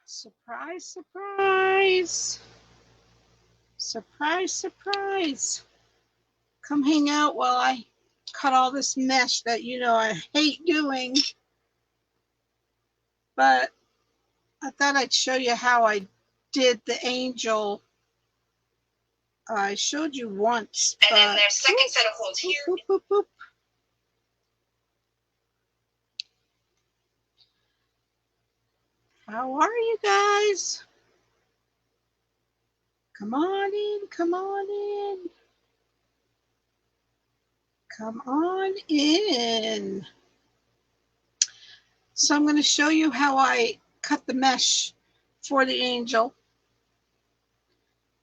Surprise, surprise. Surprise, surprise. Come hang out while I cut all this mesh that you know I hate doing. But I thought I'd show you how I did the angel. I showed you once. And then there's second set of holes here. Boop, boop, boop. How are you guys? Come on in, come on in. Come on in. So I'm going to show you how I cut the mesh for the angel.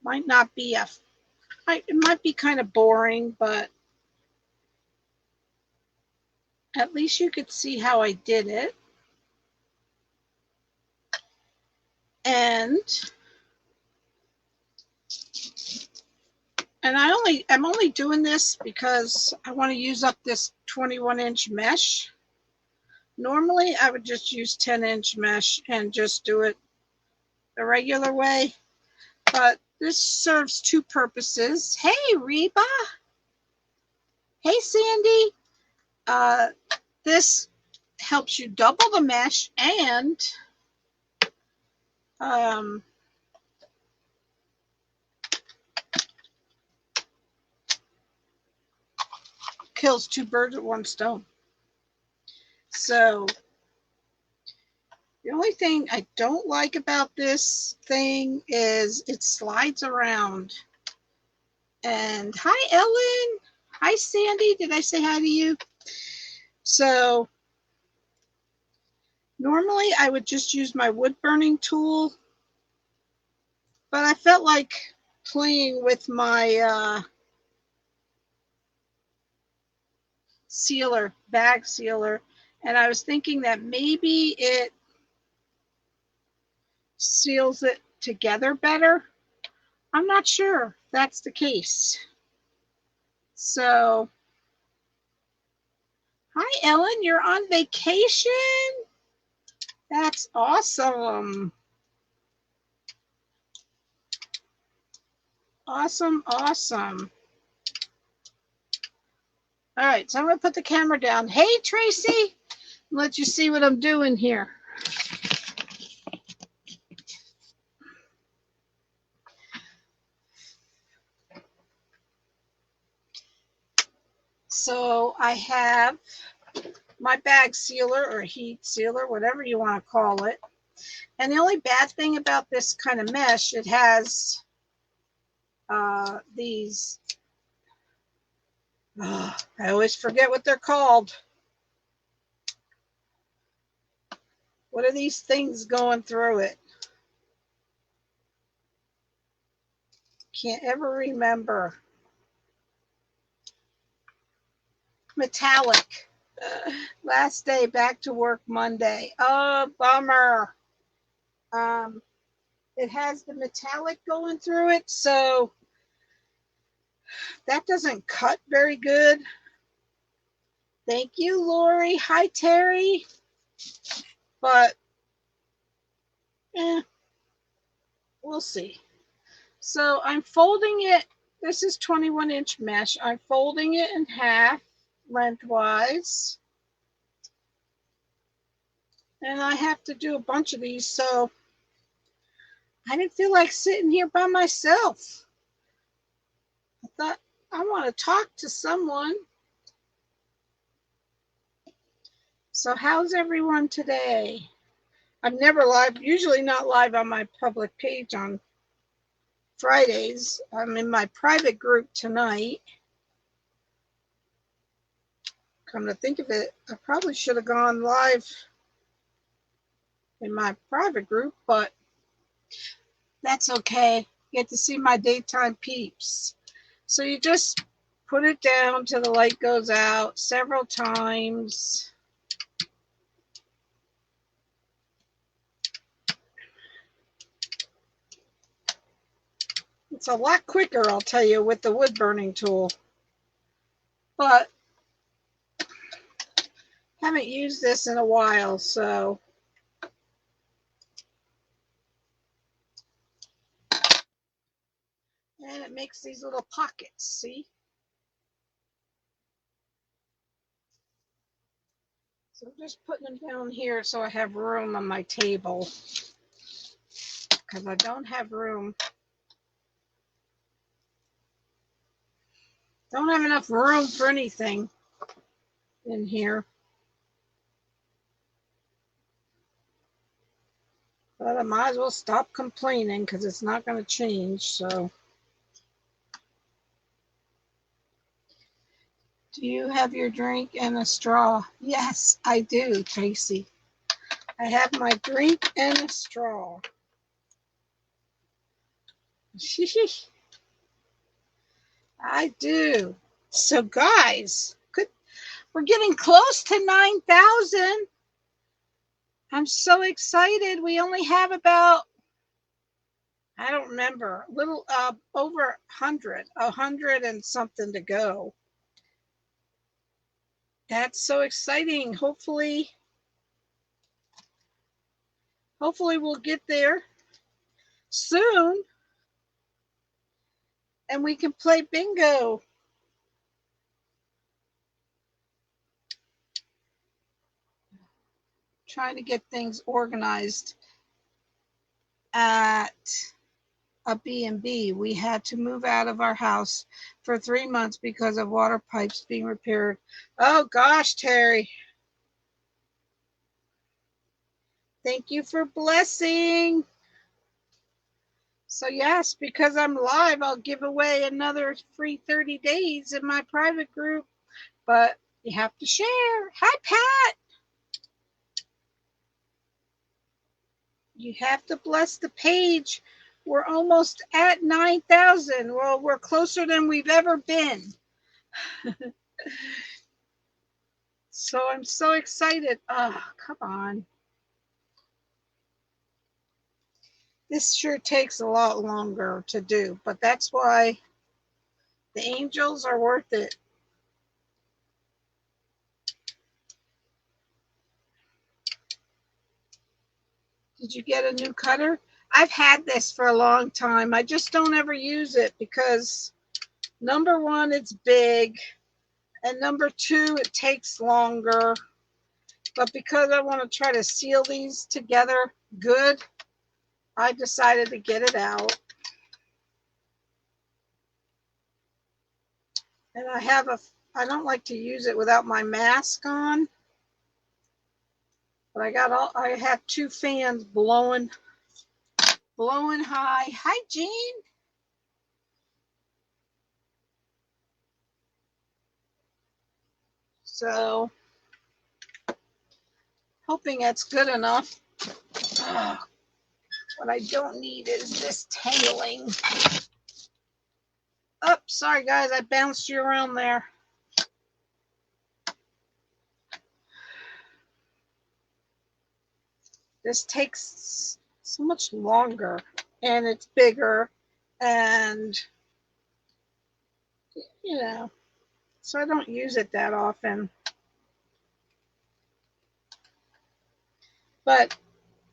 Might not be it might be kind of boring, but at least you could see how I did it. And I'm only doing this because I want to use up this 21-inch mesh. Normally I would just use 10-inch mesh and just do it the regular way, but this serves two purposes. Hey Reba, hey Sandy. This helps you double the mesh and kills two birds with one stone. So the only thing I don't like about this thing is it slides around. And hi Ellen, hi Sandy, did I say hi to you? So normally I would just use my wood burning tool, but I felt like playing with my sealer, bag sealer, and I was thinking that maybe it seals it together better. I'm not sure if that's the case. So, hi Ellen, you're on vacation? That's awesome. Awesome, awesome. All right, so I'm going to put the camera down. Hey, Tracy, let you see what I'm doing here. So I have my bag sealer or heat sealer, whatever you want to call it. And the only bad thing about this kind of mesh, it has these, I always forget what they're called. What are these things going through it? Can't ever remember. Metallic. Last day back to work Monday. Oh, bummer. It has the metallic going through it, so that doesn't cut very good. Thank you, Lori. Hi, Terry. But, we'll see. So I'm folding it. This is 21-inch mesh. I'm folding it in half lengthwise. And I have to do a bunch of these, so I didn't feel like sitting here by myself. I thought, I want to talk to someone. So how's everyone today? I'm never live, usually not live on my public page on Fridays. I'm in my private group tonight. Come to think of it, I probably should have gone live in my private group, but that's okay. Get to see my daytime peeps. So you just put it down till the light goes out several times. It's a lot quicker, I'll tell you, with the wood burning tool. But haven't used this in a while, so And it makes these little pockets, see? So I'm just putting them down here so I have room on my table, because I don't have room. Don't have enough room for anything in here. But I might as well stop complaining because it's not going to change. So, do you have your drink and a straw? Yes, I do, Tracy. I have my drink and a straw. I do. So, guys, we're getting close to 9,000. I'm so excited. We only have about, I don't remember, a little over 100 and something to go. That's so exciting. Hopefully we'll get there soon and we can play bingo. Trying to get things organized at a B&B. We had to move out of our house for 3 months because of water pipes being repaired. Oh gosh, Terry. Thank you for blessing. So yes, because I'm live, I'll give away another free 30 days in my private group, but you have to share. Hi, Pat. You have to bless the page. We're almost at 9,000. Well, we're closer than we've ever been. So I'm so excited. Oh, come on. This sure takes a lot longer to do, but that's why the angels are worth it. Did you get a new cutter? I've had this for a long time. I just don't ever use it because number one, it's big, and number two, it takes longer. But because I want to try to seal these together good, I decided to get it out. And I don't like to use it without my mask on. But I have 2 fans blowing high. Hi, Jean. So, hoping that's good enough. What I don't need is this tangling. Oh, sorry guys, I bounced you around there. This takes so much longer and it's bigger and so I don't use it that often. But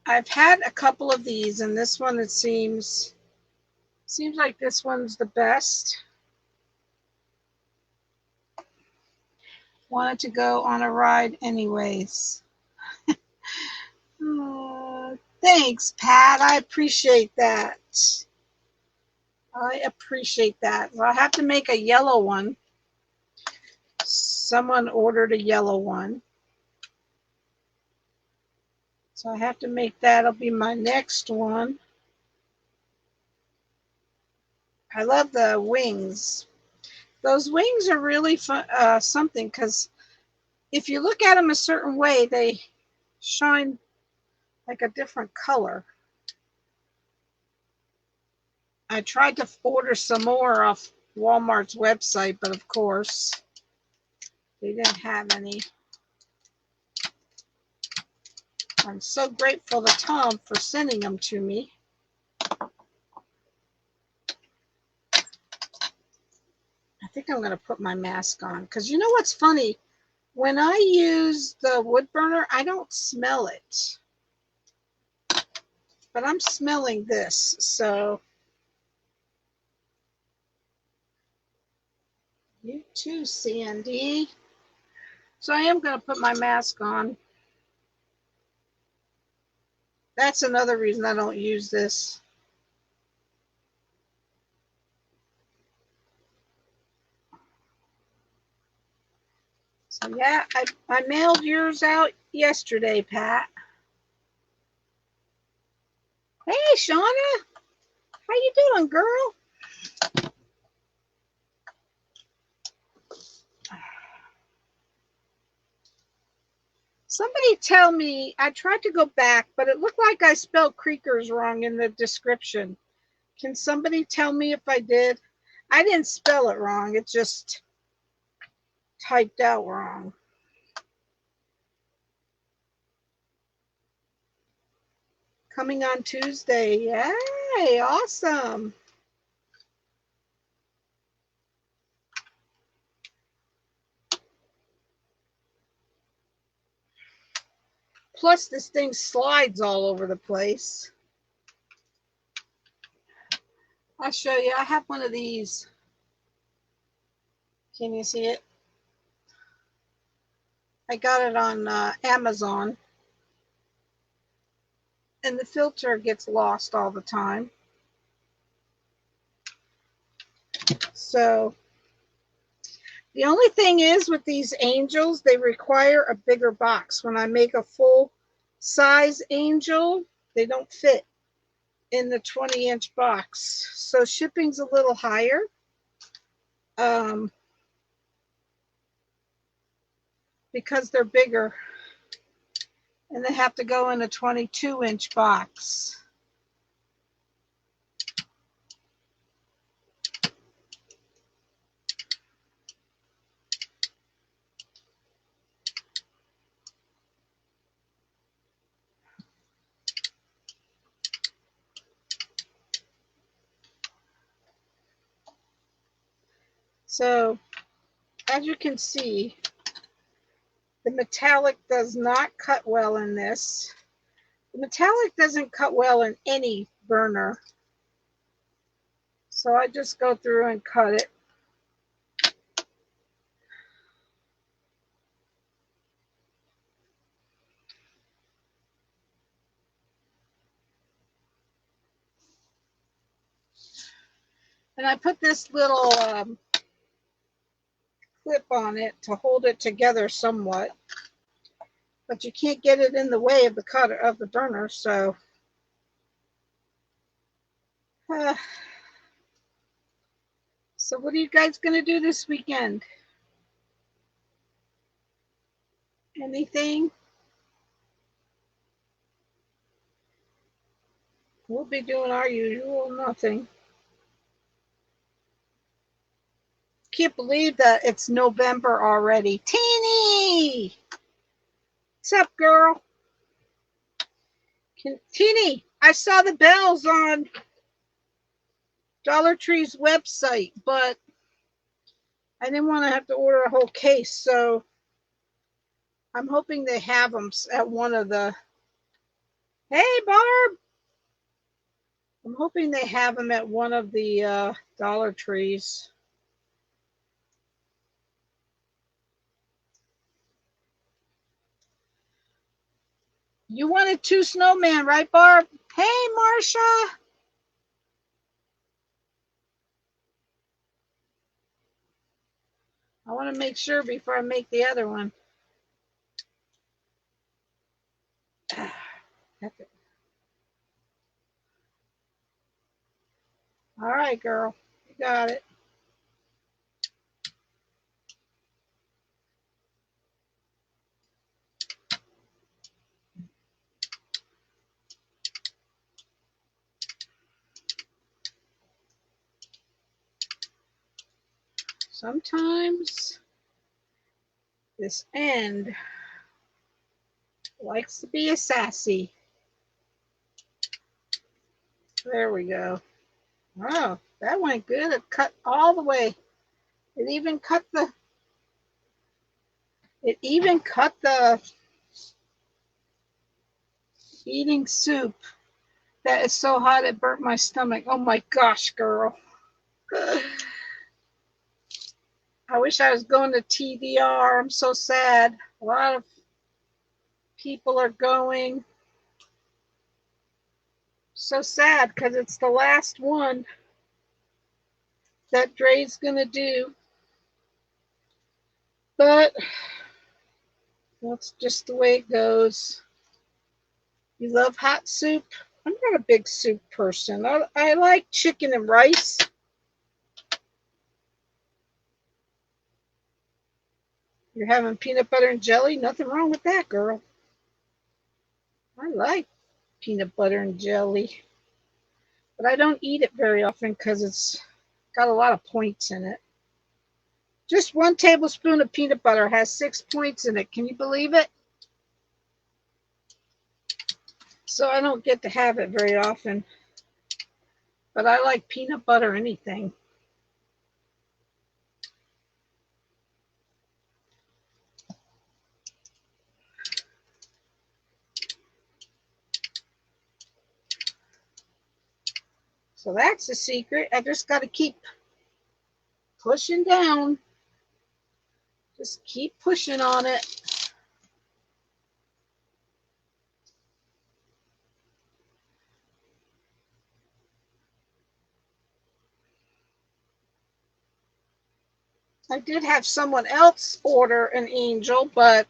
I've had a couple of these and this one it seems like this one's the best. Wanted to go on a ride anyways. Thanks, Pat. I appreciate that. Well, I have to make a yellow one. Someone ordered a yellow one. So I have to make that. It'll be my next one. I love the wings. Those wings are really fun, something, because if you look at them a certain way, they shine like a different color. I tried to order some more off Walmart's website, but of course, they didn't have any. I'm so grateful to Tom for sending them to me. I think I'm going to put my mask on because you know what's funny? When I use the wood burner, I don't smell it. But I'm smelling this, so too sandy. So I am going to put my mask on. That's another reason I don't use this. So yeah, I mailed yours out yesterday, Pat. Hey, Shauna. How you doing, girl? Somebody tell me, I tried to go back, but it looked like I spelled creakers wrong in the description. Can somebody tell me if I did? I didn't spell it wrong. It just typed out wrong. Coming on Tuesday. Yay, awesome. Plus, this thing slides all over the place. I'll show you. I have one of these. Can you see it? I got it on Amazon. And the filter gets lost all the time. So the only thing is with these angels, they require a bigger box. When I make a full size angel, they don't fit in the 20-inch box. So shipping's a little higher. Because they're bigger. And they have to go in a 22-inch box. So, as you can see, the metallic does not cut well in this. The metallic doesn't cut well in any burner. So I just go through and cut it. And I put this little clip on it to hold it together somewhat. But you can't get it in the way of the cutter of the burner, so so what are you guys gonna do this weekend? Anything? We'll be doing our usual nothing. Can't believe that it's November already. Teeny! What's up, girl? Teeny, I saw the bells on Dollar Tree's website, but I didn't want to have to order a whole case, so I'm hoping they have them at one of the... Hey, Barb! I'm hoping they have them at one of the Dollar Trees. You wanted 2 snowmen, right, Barb? Hey, Marsha! I want to make sure before I make the other one. All right, girl. You got it. Sometimes this end likes to be a sassy. There we go. Oh, that went good. It cut all the way. It even cut the eating soup that is so hot it burnt my stomach. Oh my gosh, girl. I wish I was going to TDR. I'm so sad. A lot of people are going. So sad because it's the last one that Dre's going to do. But that's just the way it goes. You love hot soup? I'm not a big soup person. I like chicken and rice. You're having peanut butter and jelly? Nothing wrong with that, girl. I like peanut butter and jelly. But I don't eat it very often because it's got a lot of points in it. Just 1 tablespoon of peanut butter has 6 points in it. Can you believe it? So I don't get to have it very often. But I like peanut butter anything. So that's the secret. I just got to keep pushing down. Just keep pushing on it. I did have someone else order an angel, but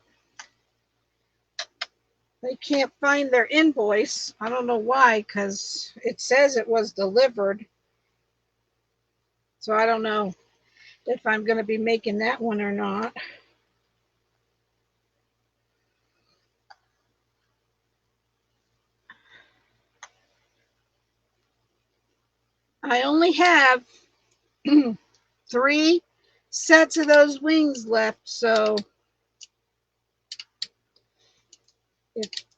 they can't find their invoice. I don't know why, because it says it was delivered. So I don't know if I'm going to be making that one or not. I only have 3 sets of those wings left, so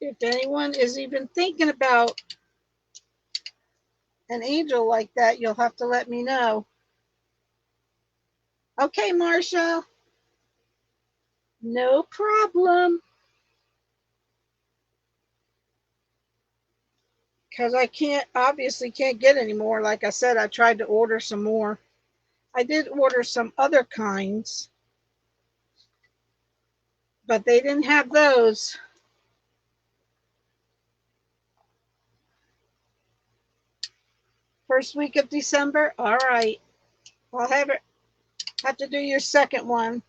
if anyone is even thinking about an angel like that, you'll have to let me know. Okay, Marsha. No problem. Because I obviously can't get any more. Like I said, I tried to order some more. I did order some other kinds, but they didn't have those. First week of December? All right. I'll have to do your second one.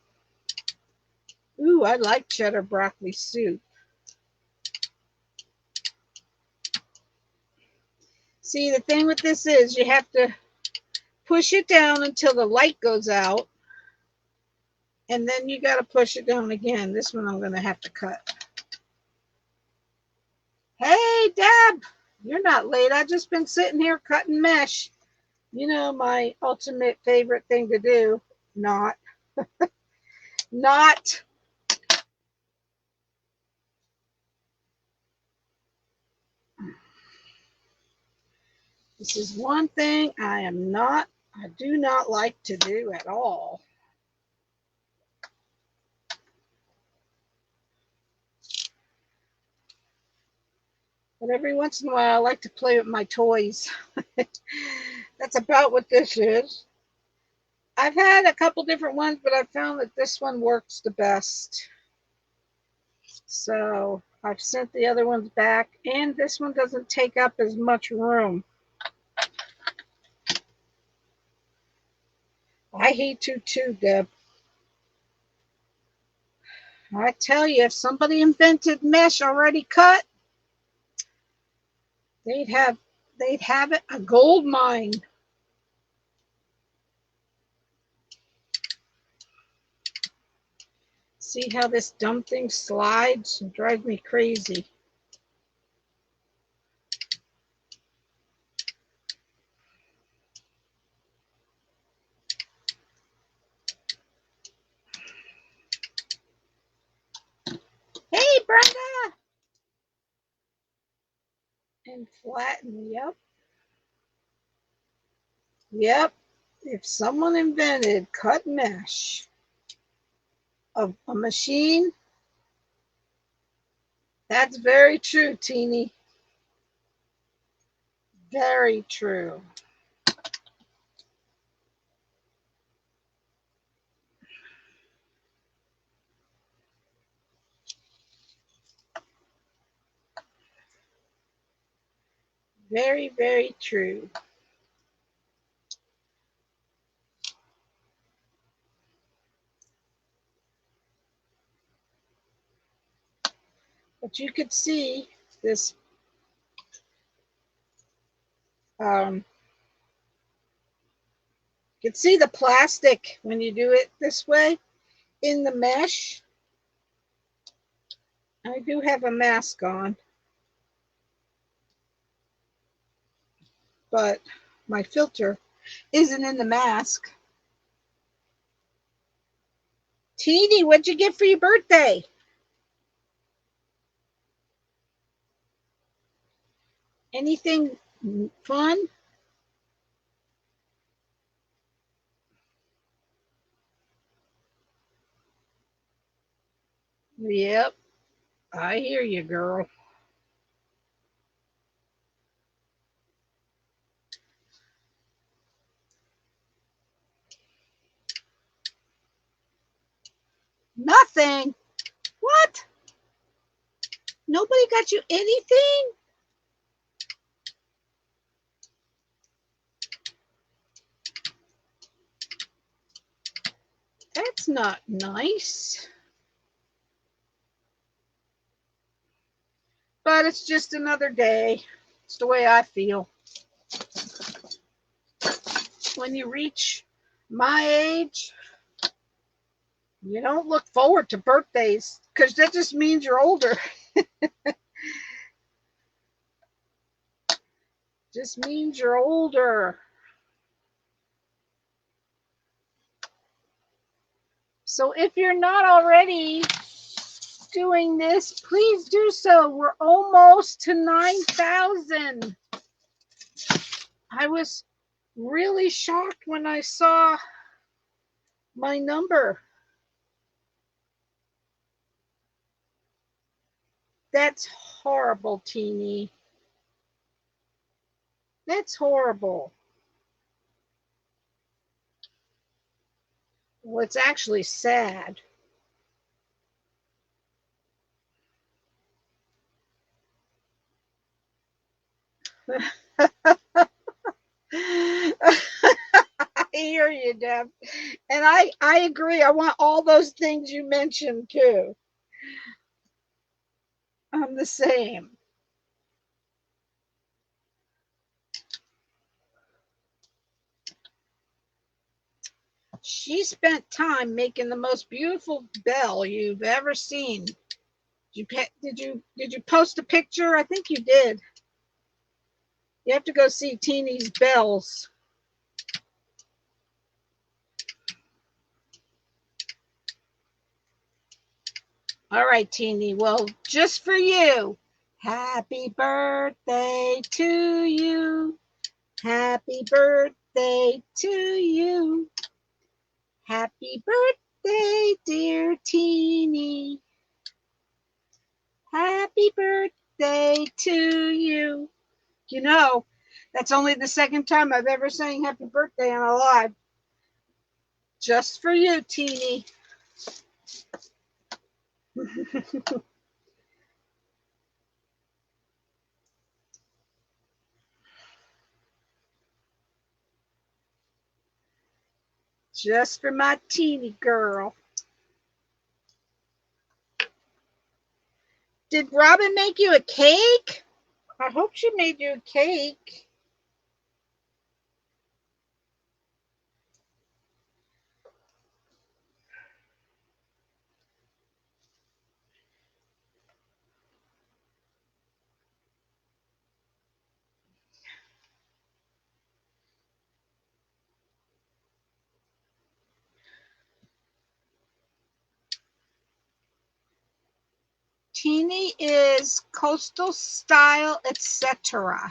Ooh, I like cheddar broccoli soup. See, the thing with this is you have to push it down until the light goes out, and then you got to push it down again. This one I'm going to have to cut. Hey, Deb, you're not late. I've just been sitting here cutting mesh. You know, my ultimate favorite thing to do. Not. Not. This is one thing I do not like to do at all. But every once in a while, I like to play with my toys. That's about what this is. I've had a couple different ones, but I found that this one works the best. So I've sent the other ones back, and this one doesn't take up as much room. I hate to too, Deb. I tell you, if somebody invented mesh already cut, they'd have it a gold mine. See how this dumb thing slides and drives me crazy. Hey, Brenda! And flatten, yep. Yep. If someone invented cut mesh of a machine, that's very true, Teeny. Very true. Very, very true. But you could see this you can see the plastic when you do it this way in the mesh. I do have a mask on, but my filter isn't in the mask. Teeny, what'd you get for your birthday? Anything fun? Yep, I hear you, girl. Nothing? What? Nobody got you anything? That's not nice. But it's just another day. It's the way I feel. When you reach my age, you don't look forward to birthdays because that just means you're older. Just means you're older. So if you're not already doing this, please do so. We're almost to 9,000. I was really shocked when I saw my number. That's horrible, Teeny. That's horrible. Well, it's actually sad. I hear you, Deb. And I agree. I want all those things you mentioned too. I'm the same. She spent time making the most beautiful bell you've ever seen. Did you post a picture? I think you did. You have to go see Teeny's bells. All right, Teeny. Well, just for you. Happy birthday to you. Happy birthday to you. Happy birthday, dear Teeny. Happy birthday to you. You know, that's only the second time I've ever sang happy birthday on a live. Just for you, Teeny. Just for my teeny girl. Did Robin make you a cake? I hope she made you a cake. Teeny is coastal style, etc.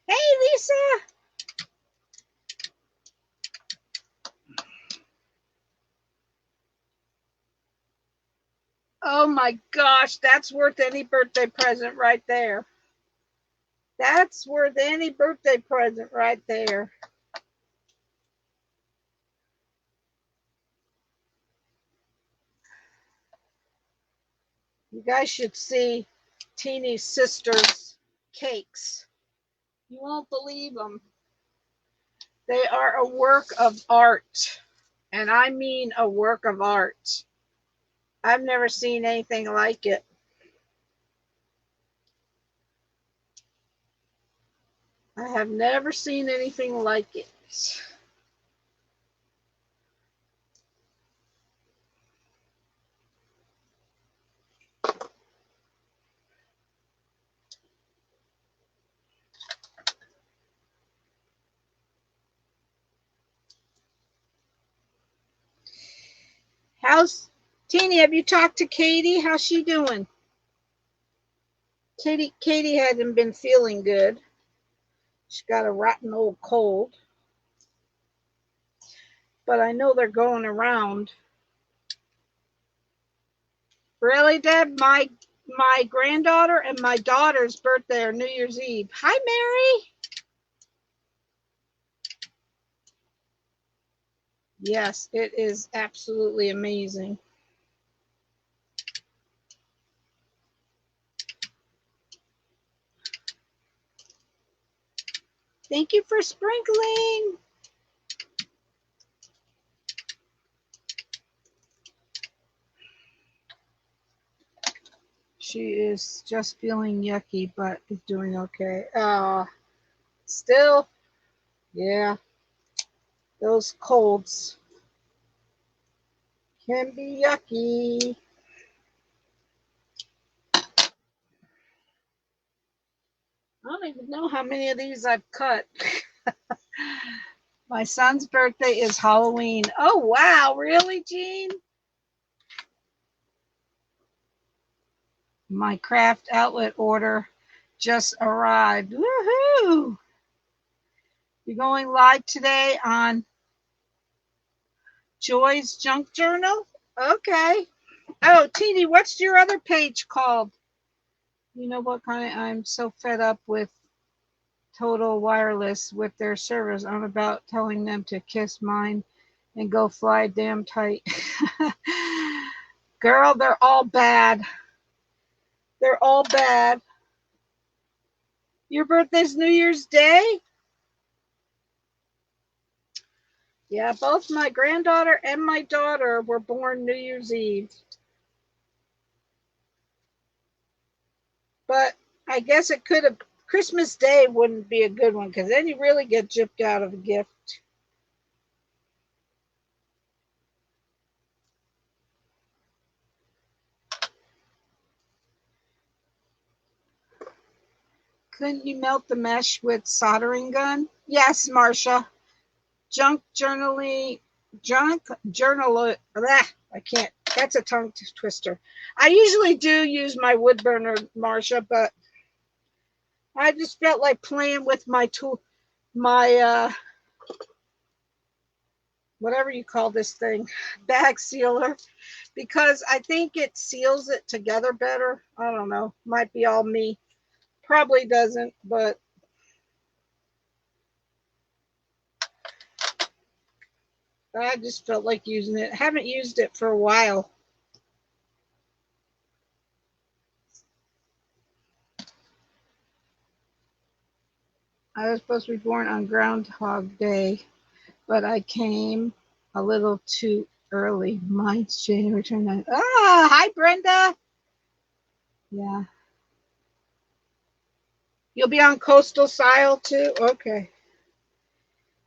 Hey, Lisa. Oh my gosh, that's worth any birthday present right there. That's worth any birthday present right there. You guys should see Teeny's sister's cakes. You won't believe them. They are a work of art. And I mean a work of art. I've never seen anything like it. I have never seen anything like it. How's Teeny? Have you talked to Katie? How's she doing? Katie hasn't been feeling good. She's got a rotten old cold. But I know they're going around. Really, Deb? My granddaughter and my daughter's birthday are New Year's Eve. Hi, Mary. Yes, it is absolutely amazing. Thank you for sprinkling. She is just feeling yucky, but is doing okay. Still, yeah, those colds can be yucky. I don't even know how many of these I've cut. My son's birthday is Halloween. Oh, wow. Really, Jean? My craft outlet order just arrived. Woohoo! You're going live today on Joy's Junk Journal? Okay. Oh, Teeny, what's your other page called? You know what, Connie? I'm so fed up with Total Wireless with their service. I'm about telling them to kiss mine and go fly damn tight. Girl, they're all bad. They're all bad. Your birthday's New Year's Day? Yeah, both my granddaughter and my daughter were born New Year's Eve. But I guess it could have, Christmas Day wouldn't be a good one because then you really get gypped out of a gift. Couldn't you melt the mesh with soldering gun? Yes, Marcia. Junk journaling, junk journal. I can't. That's a tongue twister. I usually do use my wood burner, Marcia, but I just felt like playing with my tool, my whatever you call this thing, bag sealer, because I think it seals it together better. I don't know. Might be all me. Probably doesn't, but I just felt like using it. Haven't used it for a while. I was supposed to be born on Groundhog Day, but I came a little too early. Mine's January 29th. Ah, hi, Brenda. Yeah. You'll be on Coastal Style too? Okay.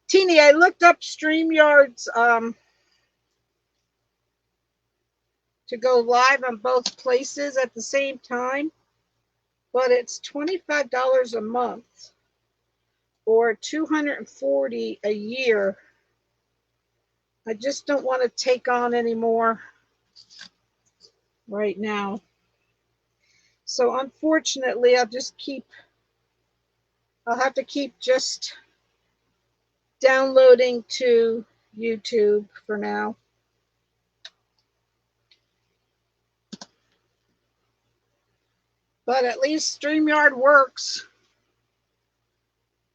Teeny, I looked up StreamYard's to go live on both places at the same time, but it's $25 a month or $240 a year. I just don't want to take on any more right now. So unfortunately, I'll have to keep just downloading to YouTube for now. But at least StreamYard works.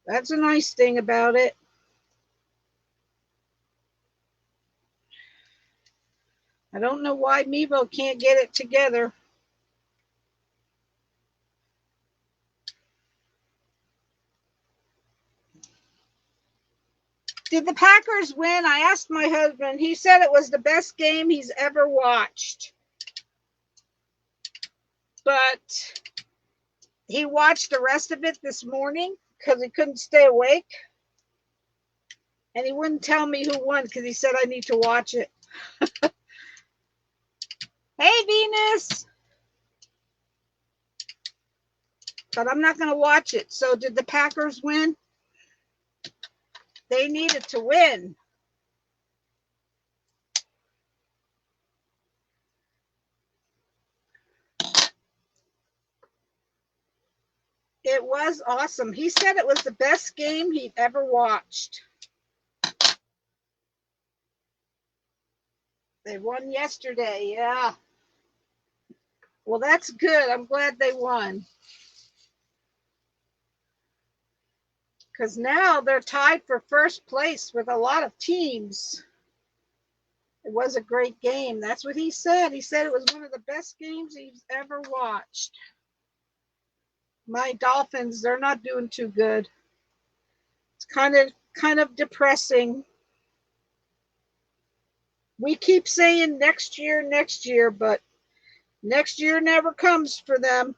That's a nice thing about it. I don't know why Mevo can't get it together. Did the Packers win? I asked my husband. He said it was the best game he's ever watched. But he watched the rest of it this morning because he couldn't stay awake. And he wouldn't tell me who won because he said I need to watch it. Hey, Venus. But I'm not going to watch it. So did the Packers win? They needed to win. It was awesome. He said it was the best game he'd ever watched. They won yesterday, yeah. Well, that's good. I'm glad they won. Because now they're tied for first place with a lot of teams. It was a great game. That's what he said. He said it was one of the best games he's ever watched. My Dolphins, they're not doing too good. It's kind of depressing. We keep saying next year, but next year never comes for them.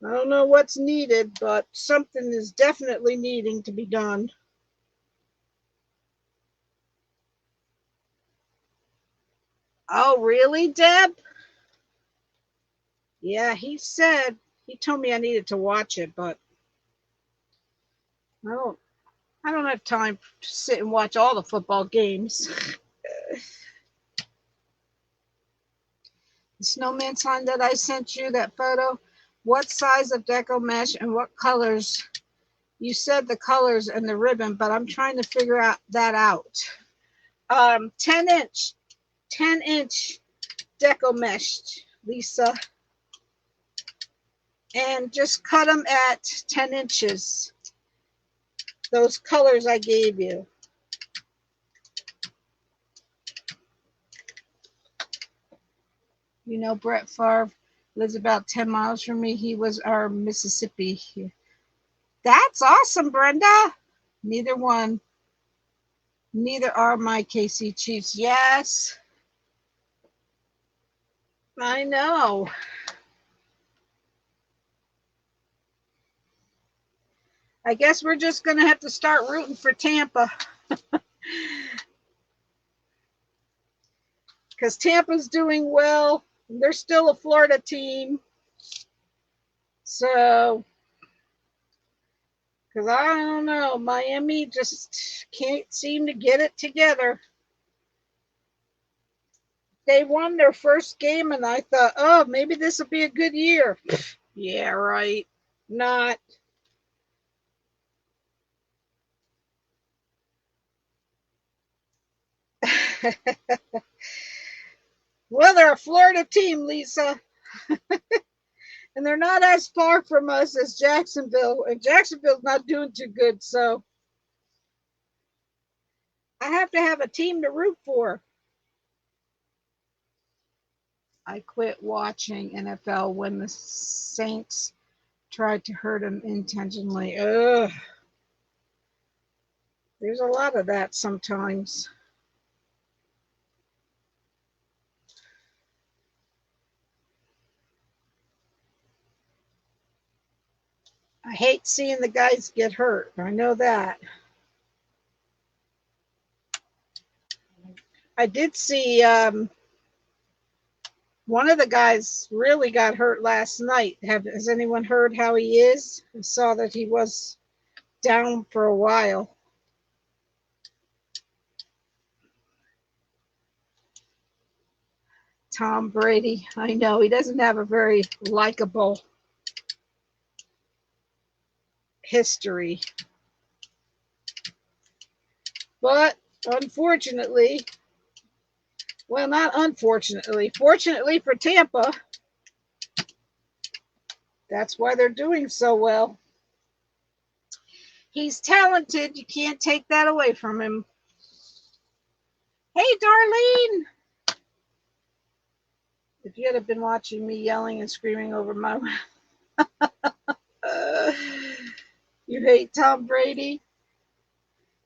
I don't know what's needed, but something is definitely needing to be done. Oh, really, Deb? Yeah, he told me I needed to watch it, but I don't have time to sit and watch all the football games. The snowman sign that I sent you, that photo, what size of deco mesh and what colors? You said the colors and the ribbon, but I'm trying to figure that out. 10 inch deco mesh, Lisa. And just cut them at 10 inches. Those colors I gave you. You know, Brett Favre lives about 10 miles from me. He was our Mississippi. That's awesome, Brenda. Neither are my KC Chiefs. Yes. I know. I guess we're just going to have to start rooting for Tampa. Because Tampa's doing well. They're still a Florida team. So, because I don't know, Miami just can't seem to get it together. They won their first game, and I thought, oh, maybe this will be a good year. Yeah, right. Not. Well, they're a Florida team, Lisa. And they're not as far from us as Jacksonville. And Jacksonville's not doing too good, so I have to have a team to root for. I quit watching NFL when the Saints tried to hurt him intentionally. Ugh. There's a lot of that sometimes. I hate seeing the guys get hurt. I know that. I did see one of the guys really got hurt last night. Has anyone heard how he is? I saw that he was down for a while. Tom Brady. I know he doesn't have a very likable history. But unfortunately, well, not unfortunately, fortunately for Tampa, that's why they're doing so well. He's talented. You can't take that away from him. Hey, Darlene. If you had been watching me yelling and screaming over my you hate Tom Brady?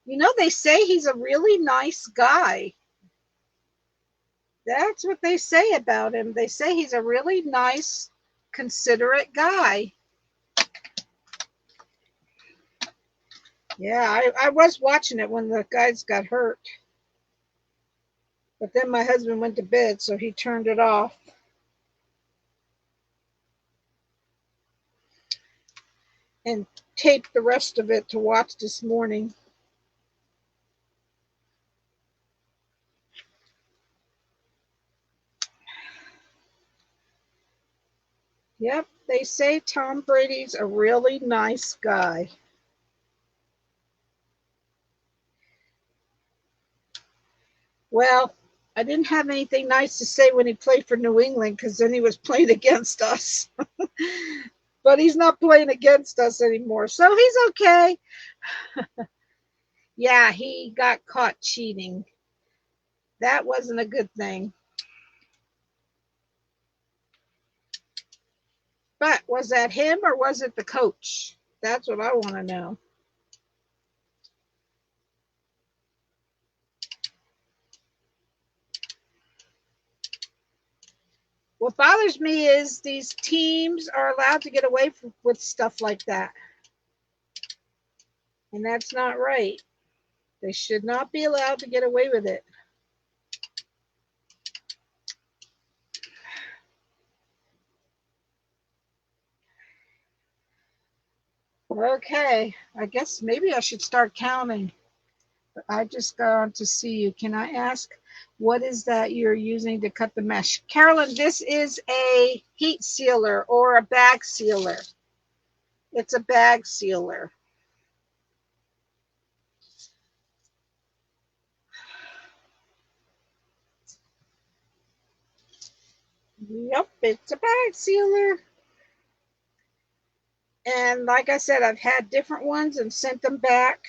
You know, they say he's a really nice guy. That's what they say about him. They say he's a really nice, considerate guy. Yeah, I was watching it when the guys got hurt. But then my husband went to bed, so he turned it off. And taped the rest of it to watch this morning. Yep, they say Tom Brady's a really nice guy. Well, I didn't have anything nice to say when he played for New England because then he was playing against us. But he's not playing against us anymore, so he's okay. Yeah, he got caught cheating. That wasn't a good thing. But was that him or was it the coach? That's what I want to know. What bothers me is these teams are allowed to get away with stuff like that. And that's not right. They should not be allowed to get away with it. Okay, I guess maybe I should start counting. I just got on to see you. Can I ask, what is that you're using to cut the mesh? Carolyn, this is a heat sealer or a bag sealer. It's a bag sealer. Yep, it's a bag sealer. And like I said, I've had different ones and sent them back.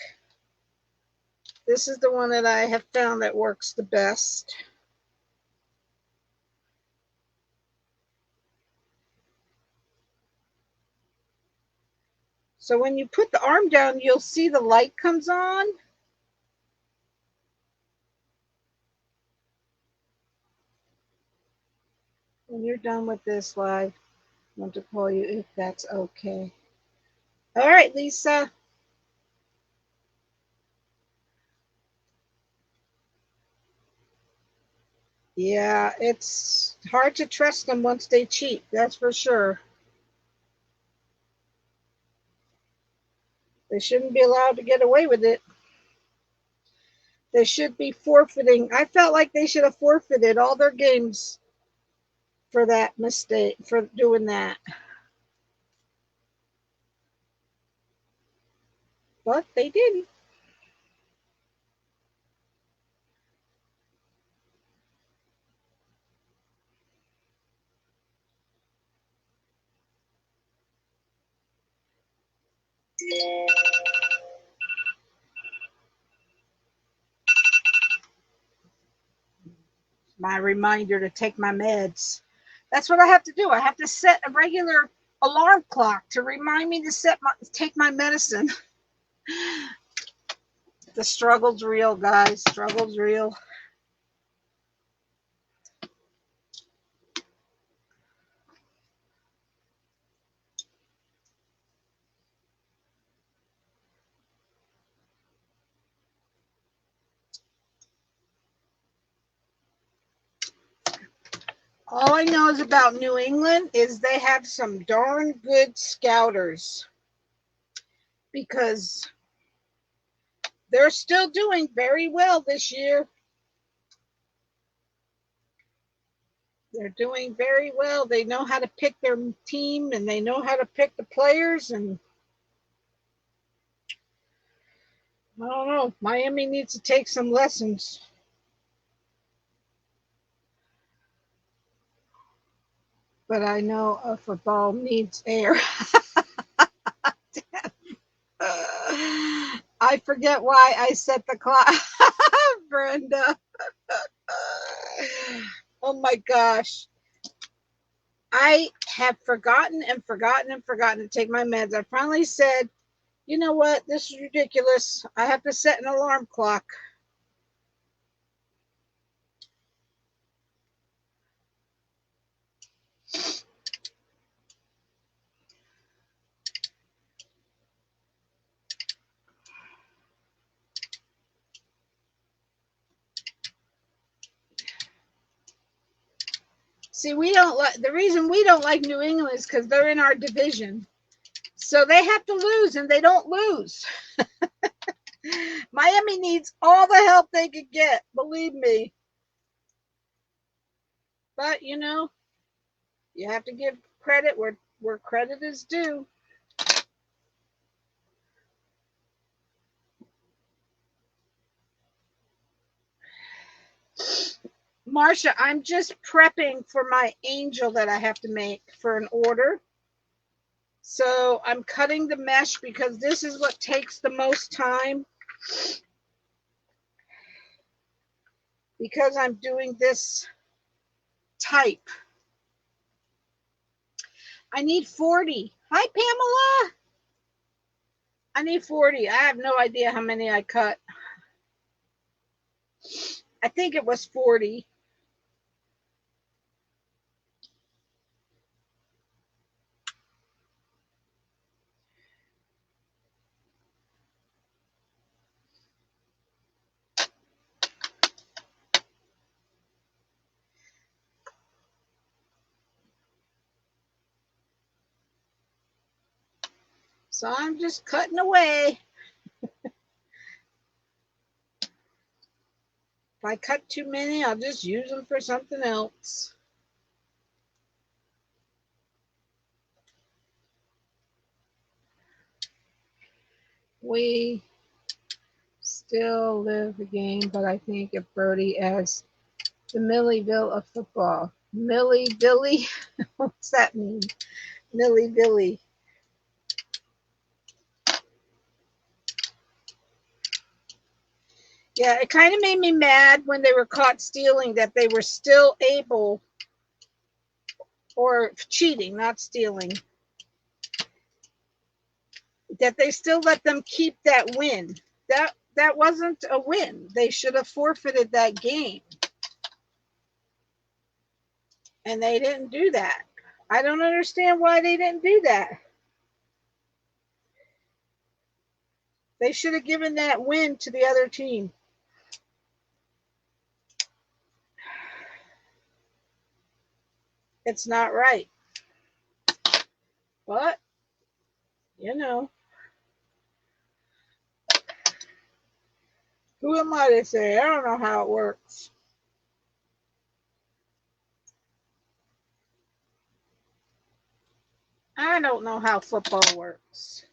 This is the one that I have found that works the best. So when you put the arm down, you'll see the light comes on. When you're done with this live, I want to call you if that's okay. All right, Lisa. Yeah, it's hard to trust them once they cheat, that's for sure. They shouldn't be allowed to get away with it. They should be forfeiting. I felt like they should have forfeited all their games for that mistake, for doing that. But they didn't. My reminder to take my meds. That's what I have to do. I have to set a regular alarm clock to remind me to take my medicine. The struggle's real, guys. Struggle's real. All I know is about New England is they have some darn good scouters because they're still doing very well this year. They're doing very well. They know how to pick their team and they know how to pick the players. And I don't know, Miami needs to take some lessons. But I know a football needs air. I forget why I set the clock, Brenda. Oh my gosh. I have forgotten and forgotten and forgotten to take my meds. I finally said, You know what? This is ridiculous. I have to set an alarm clock. See, we don't like the reason we don't like New England is because they're in our division. So they have to lose and they don't lose. Miami needs all the help they could get, believe me. But you know, you have to give credit where credit is due. Marcia, I'm just prepping for my angel that I have to make for an order. So I'm cutting the mesh because this is what takes the most time. Because I'm doing this type. I need 40. Hi, Pamela. I need 40. I have no idea how many I cut. I think it was 40. So I'm just cutting away. If I cut too many, I'll just use them for something else. We still live the game, but I think of Brody as the Milliville of football. Millie-Billy? What's that mean? Millie-Billy. Yeah, it kind of made me mad when they were caught stealing that they were still able, or cheating, not stealing, that they still let them keep that win. That wasn't a win. They should have forfeited that game. And they didn't do that. I don't understand why they didn't do that. They should have given that win to the other team. It's not right. But, you know, who am I to say? I don't know how it works. I don't know how football works.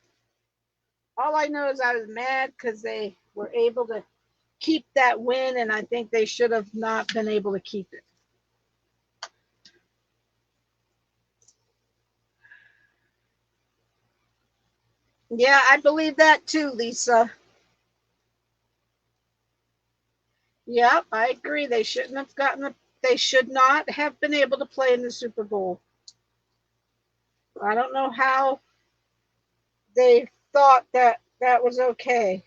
All I know is I was mad because they were able to keep that win, and I think they should have not been able to keep it. Yeah, I believe that too, Lisa. Yep, I agree. They shouldn't have they should not have been able to play in the Super Bowl. I don't know how they thought that that was okay,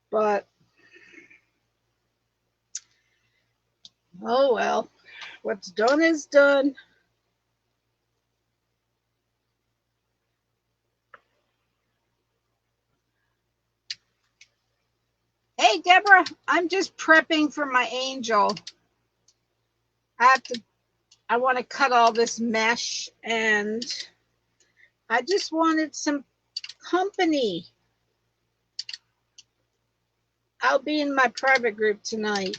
but oh well. What's done is done. Hey, Deborah, I'm just prepping for my angel. I want to cut all this mesh, and I just wanted some company. I'll be in my private group tonight.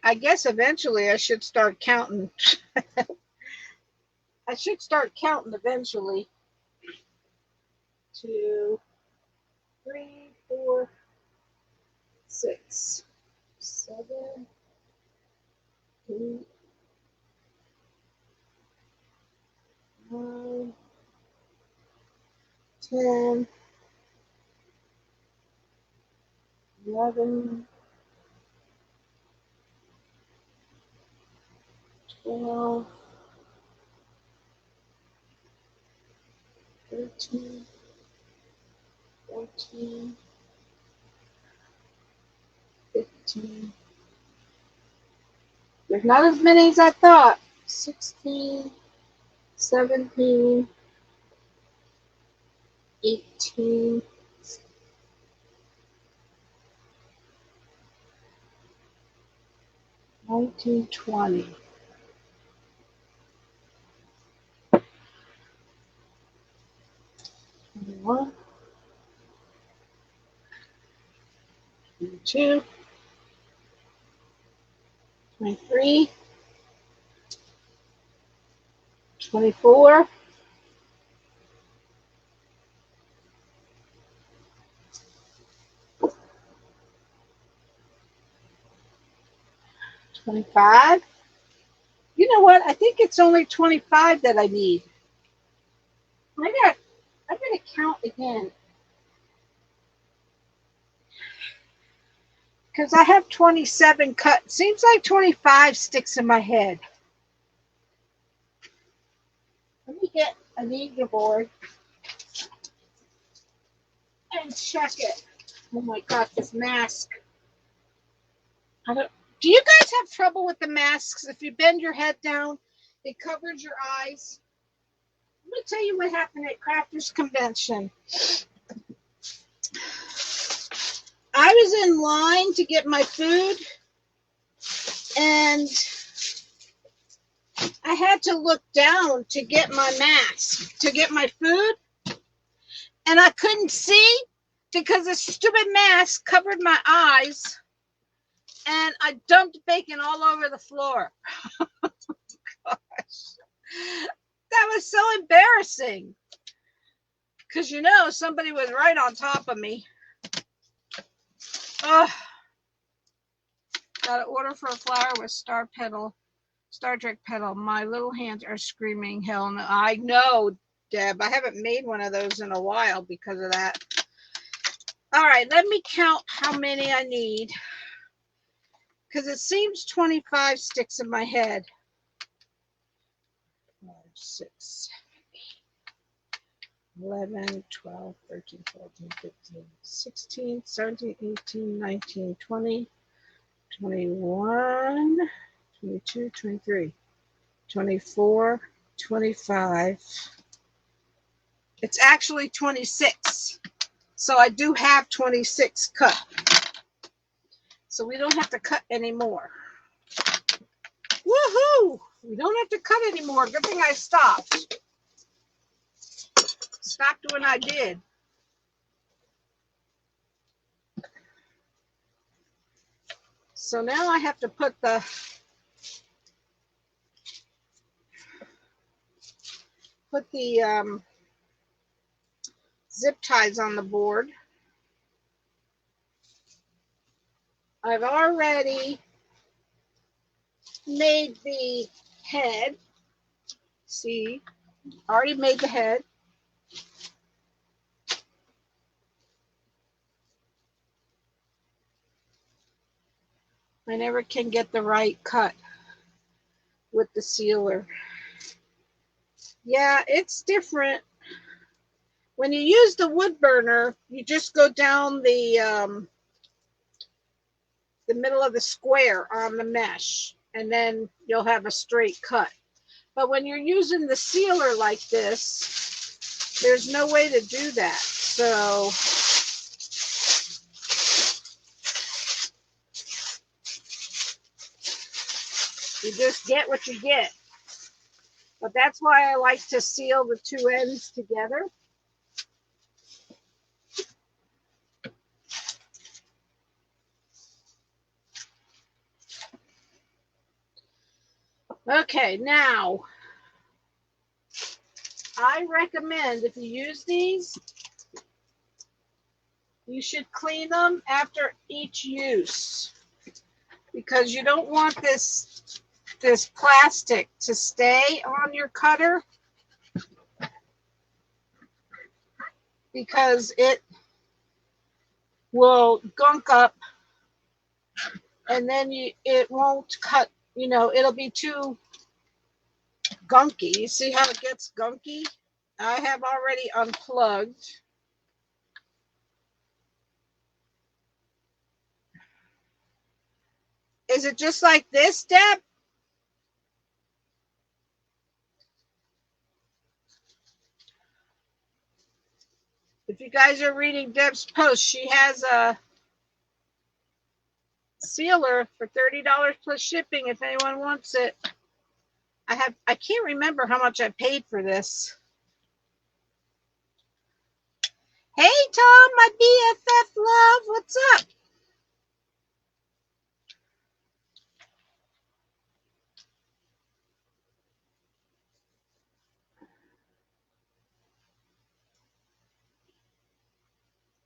I guess eventually I should start counting. I should start counting eventually. 2, 3, 4, 6, 7, 8, 10, 11, 12, 13, 14, 15. There's not as many as I thought. 16, 17, 18, 19, 20. 21, 22, 23, 24, 25. You know what? I think it's only 25 that I need. I'm gonna count again. Because I have 27 cut. Seems like 25 sticks in my head. Let me get a meter board and check it. Oh my God, this mask. Do you guys have trouble with the masks? If you bend your head down, it covers your eyes. Let me tell you what happened at Crafters Convention. I was in line to get my food, and I had to look down to get my mask, to get my food, and I couldn't see because the stupid mask covered my eyes, and I dumped bacon all over the floor. Gosh. That was so embarrassing because, you know, somebody was right on top of me. Oh, got an order for a flower with Star Trek petal. My little hands are screaming hell no. I know, Deb. I haven't made one of those in a while because of that. All right, let me count how many I need because it seems 25 sticks in my head. 5, 6, 11, 12, 13, 14, 15, 16, 17, 18, 19, 20, 21, 22, 23, 24, 25. It's actually 26. So I do have 26 cut. So we don't have to cut anymore. Woohoo! We don't have to cut anymore. Good thing I stopped. Stopped when I did. So now I have to put the zip ties on the board. I've already made the head. See, already made the head. I never can get the right cut with the sealer. Yeah, it's different. When you use the wood burner, you just go down the middle of the square on the mesh, and then you'll have a straight cut. But when you're using the sealer like this, there's no way to do that. So you just get what you get. But that's why I like to seal the two ends together. Okay, now I recommend if you use these, you should clean them after each use because you don't want this plastic to stay on your cutter. because it will gunk up, and then it won't cut. It'll be too gunky. You see how it gets gunky? I have already unplugged. Is it just like this, Deb? If you guys are reading Deb's post, she has a sealer for $30 plus shipping if anyone wants it. I can't remember how much I paid for this. Hey Tom, my BFF love, what's up?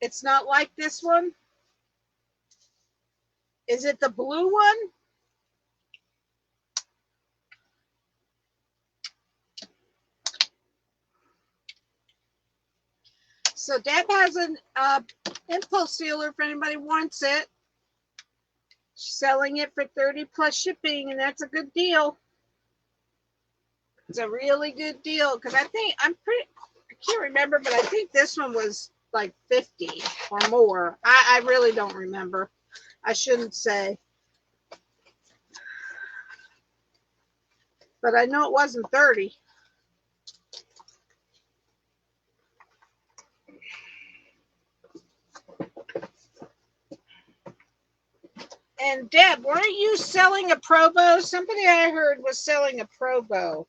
It's not like this one. Is it the blue one? So Deb has an impulse sealer if anybody wants it. She's selling it for 30 plus shipping, and that's a good deal. It's a really good deal because I can't remember, but I think this one was like 50 or more. I really don't remember. I shouldn't say. But I know it wasn't 30. And Deb, weren't you selling a Pro Bow? Somebody I heard was selling a Pro Bow.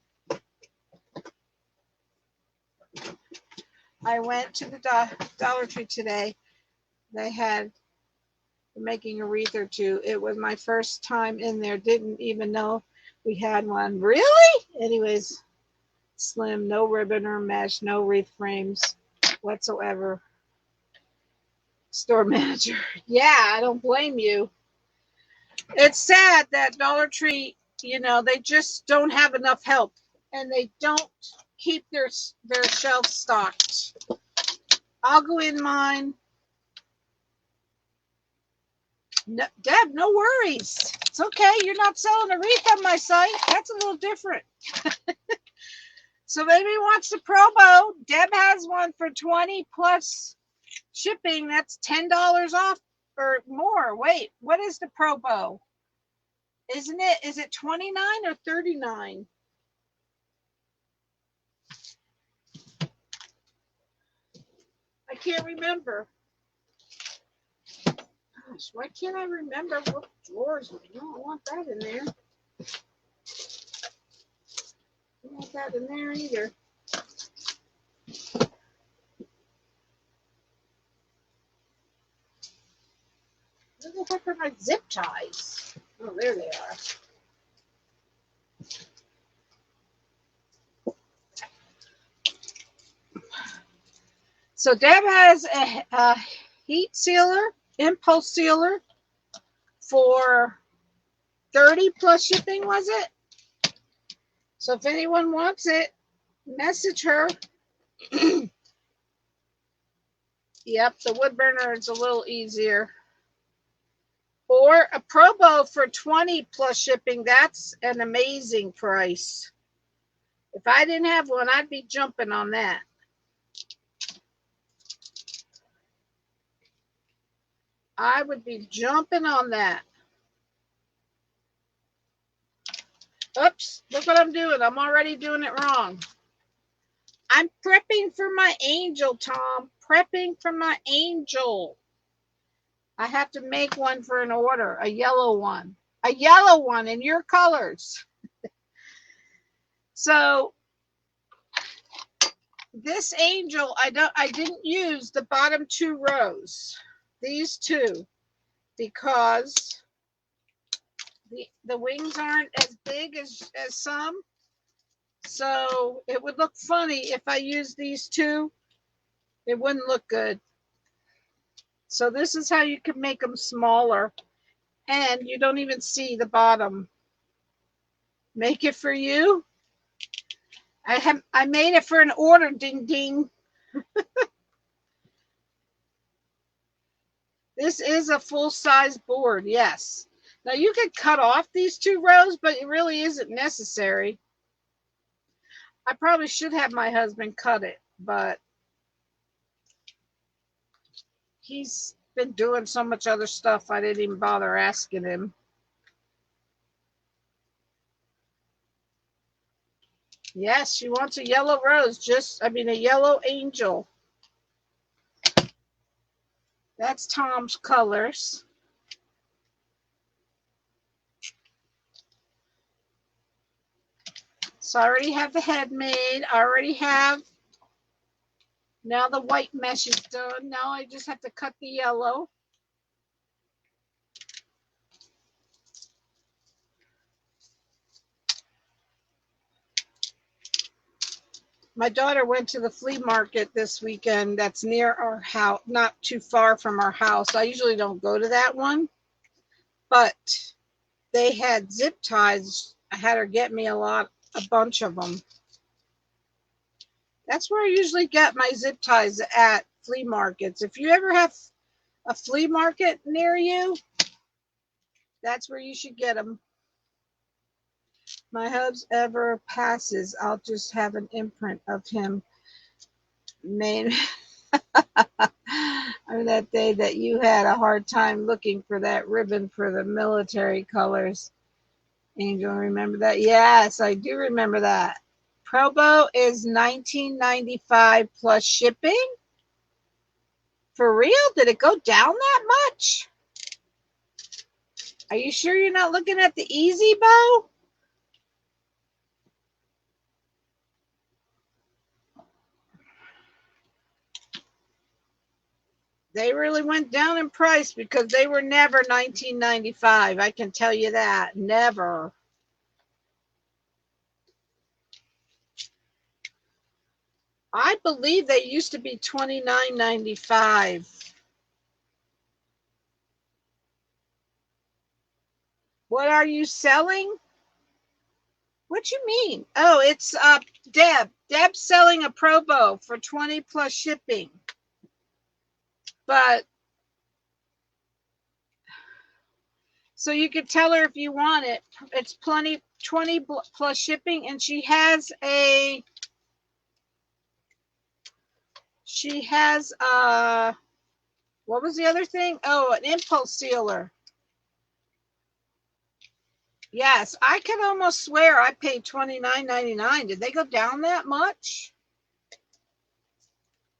I went to the Dollar Tree today. They had making a wreath or two. It was my first time in there. Didn't even know we had one. Really? Anyways, slim, no ribbon or mesh, no wreath frames whatsoever. Store manager. Yeah, I don't blame you. It's sad that Dollar Tree, they just don't have enough help, and they don't keep their shelves stocked. I'll go in mine. No, Deb, no worries. It's okay. You're not selling a wreath on my site. That's a little different. So maybe wants the Pro Bow. Deb has one for 20 plus shipping. That's $10 off or more. Wait, what is the Pro Bow? Is it 29 or 39? I can't remember. Gosh, why can't I remember what drawers? I don't want that in there. I don't want that in there either. Where the heck are my zip ties? Oh, there they are. So Deb has a heat sealer, impulse sealer for 30 plus shipping, was it? So if anyone wants it, message her. Yep, the wood burner is a little easier. Or a Pro Bow for 20 plus shipping. That's an amazing price. If I didn't have one, I'd be jumping on that. I would be jumping on that. Oops, look what I'm doing. I'm already doing it wrong. I'm prepping for my angel, Tom. Prepping for my angel. I have to make one for an order, a yellow one. A yellow one in your colors. So this angel, I didn't use the bottom two rows. These two, because the wings aren't as big as some. So it would look funny if I used these two. It wouldn't look good. So this is how you can make them smaller. And you don't even see the bottom. Make it for you. I made it for an order, ding ding. This is a full-size board, yes. Now you could cut off these 2 rows, but it really isn't necessary. I probably should have my husband cut it, but he's been doing so much other stuff I didn't even bother asking him. Yes, she wants a yellow rose, a yellow angel. That's Tom's colors. So I already have the head made. I already have, now the white mesh is done. Now I just have to cut the yellow. My daughter went to the flea market this weekend that's near our house, not too far from our house. I usually don't go to that one, but they had zip ties. I had her get me a bunch of them. That's where I usually get my zip ties, at flea markets. If you ever have a flea market near you, that's where you should get them. My hubs ever passes, I'll just have an imprint of him made. That day that you had a hard time looking for that ribbon for the military colors. Angel, remember that? Yes, I do remember that. Probo is $19.95 plus shipping. For real? Did it go down that much? Are you sure you're not looking at the Easy Bow? They really went down in price because they were never $19.95. I can tell you that. Never. I believe they used to be $29.95. What are you selling? What you mean? Oh, it's Deb. Deb's selling a Probo for 20 plus shipping. But so you could tell her if you want it. It's 20 plus shipping, and she has what was the other thing? Oh, an impulse sealer. Yes, I can almost swear I paid $29.99. Did they go down that much?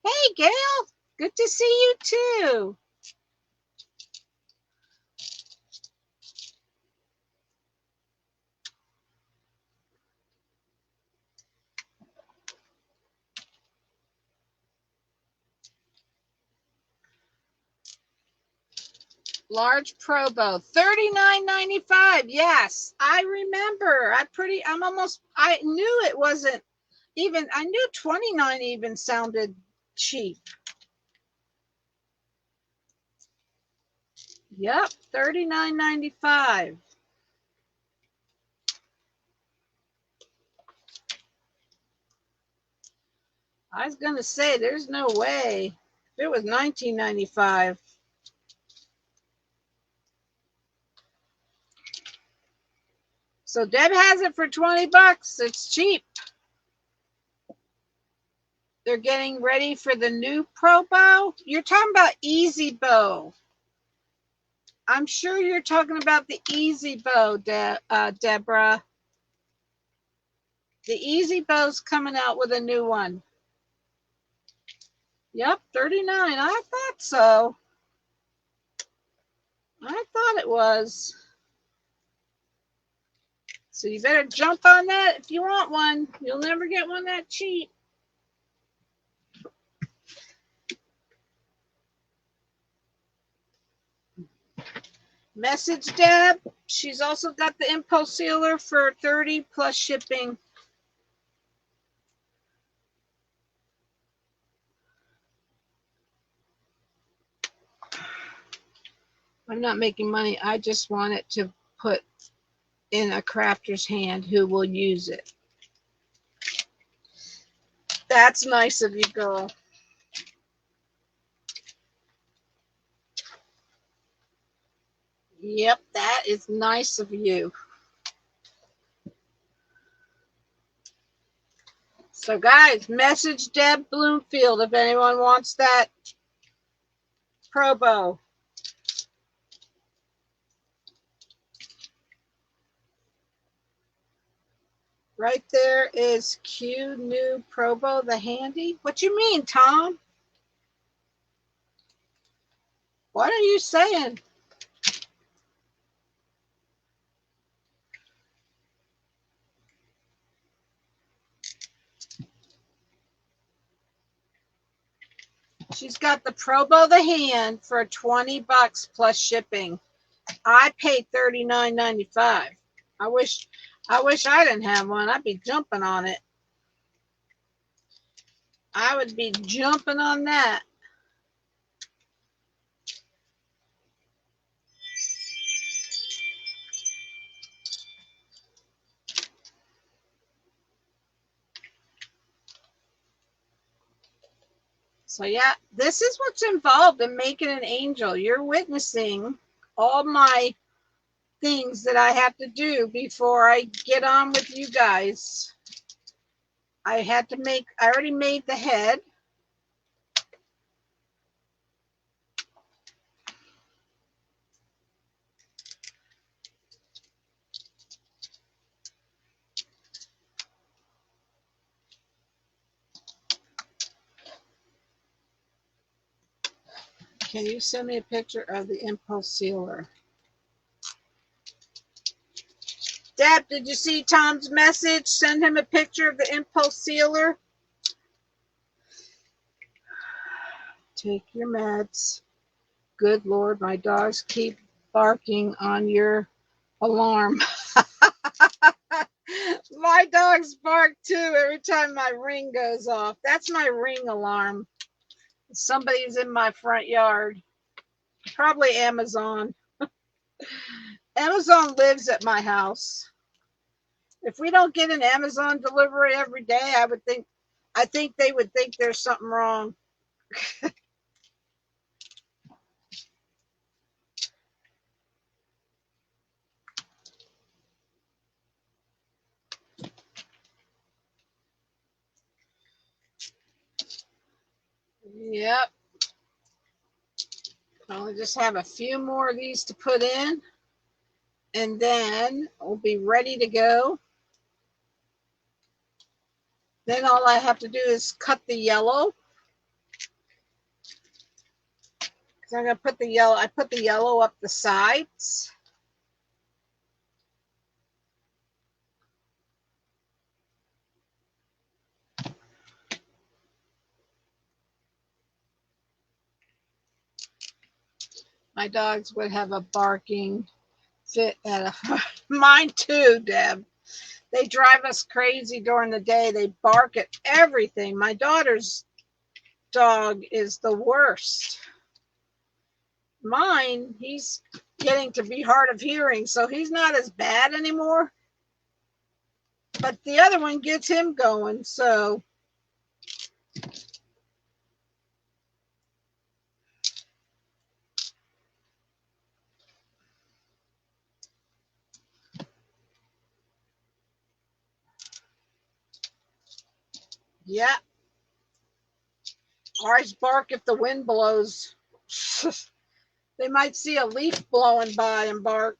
Hey, Gail. Good to see you too. Large Probo, $39.95. Yes, I remember. I knew it wasn't even, I knew 29 even sounded cheap. Yep, $39.95. I was going to say, there's no way. If it was $19.95. So Deb has it for 20 bucks. It's cheap. They're getting ready for the new Pro Bow. You're talking about Easy Bow. I'm sure you're talking about the Easy Bow, Deborah. The Easy Bow's coming out with a new one. Yep, 39. I thought so. I thought it was. So you better jump on that if you want one. You'll never get one that cheap. Message Deb. She's also got the impulse sealer for 30 plus shipping. I'm not making money. I just want it to put in a crafter's hand who will use it. That's nice of you, girl. Yep, that is nice of you. So guys, message Deb Bloomfield if anyone wants that Pro Bow. Right there is Q New Pro Bow, the handy. What you mean, Tom? What are you saying? She's got the Pro Bow, the hand, for $20 plus shipping. I paid $39.95. I wish I didn't have one. I'd be jumping on it. I would be jumping on that. So yeah, this is what's involved in making an angel. You're witnessing all my things that I have to do before I get on with you guys. I already made the head. Can you send me a picture of the impulse sealer? Deb, did you see Tom's message? Send him a picture of the impulse sealer. Take your meds. Good Lord, my dogs keep barking on your alarm. My dogs bark too every time my ring goes off. That's my ring alarm. Somebody's in my front yard. Probably Amazon. Amazon lives at my house. If we don't get an Amazon delivery every day, I think they would think there's something wrong. Yep. I'll just have a few more of these to put in, and then we'll be ready to go. Then all I have to do is cut the yellow. Because I'm going to put the yellow, I put the yellow up the sides. My dogs would have a barking fit at a, mine too, Deb. They drive us crazy during the day. They bark at everything. My daughter's dog is the worst. Mine, he's getting to be hard of hearing, so he's not as bad anymore. But the other one gets him going, so. Yeah. Ours bark if the wind blows. They might see a leaf blowing by and bark.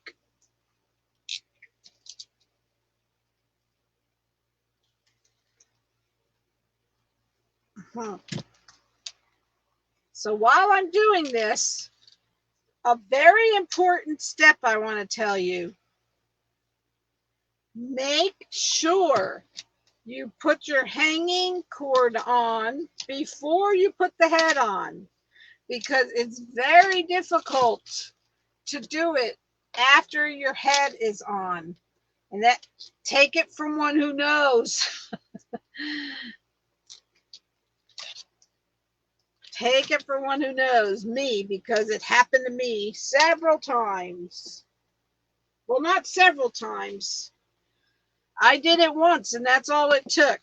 So while I'm doing this, a very important step I want to tell you. Make sure you put your hanging cord on before you put the head on, because it's very difficult to do it after your head is on. And that, take it from one who knows. Take it from one who knows, me, because it happened to me several times. Well, not several times. I did it once, and that's all it took.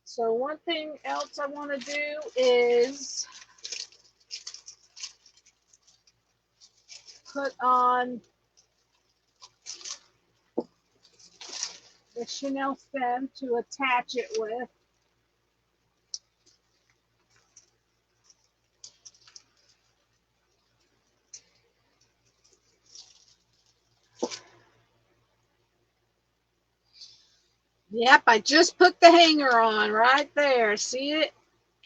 So one thing else I want to do is put on the chenille stem to attach it with. Yep, I just put the hanger on right there. See it?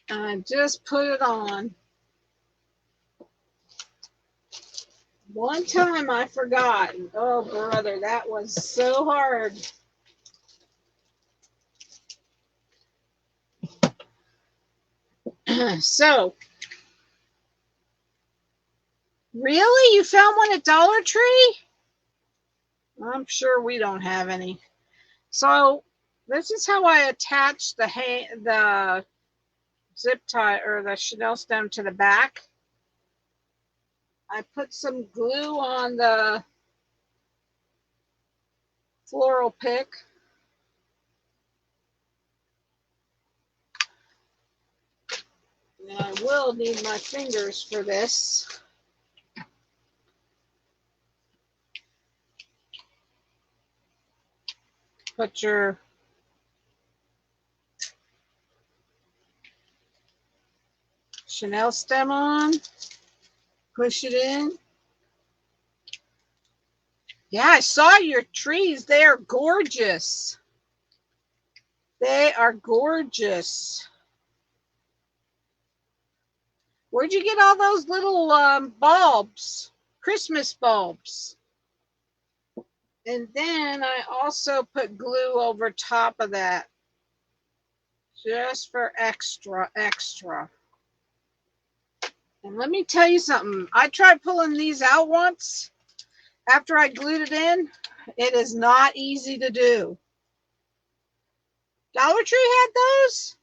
I just put it on. One time I forgot. Oh, brother, that was so hard. So, really? You found one at Dollar Tree? I'm sure we don't have any. So, this is how I attach the zip tie or the chenille stem to the back. I put some glue on the floral pick. And I will need my fingers for this. Put your chenille stem on. Push it in. Yeah, I saw your trees. They are gorgeous. They are gorgeous. Where'd you get all those little bulbs? Christmas bulbs. And then I also put glue over top of that. Just for extra. And let me tell you something. I tried pulling these out once. After I glued it in, it is not easy to do. Dollar Tree had those?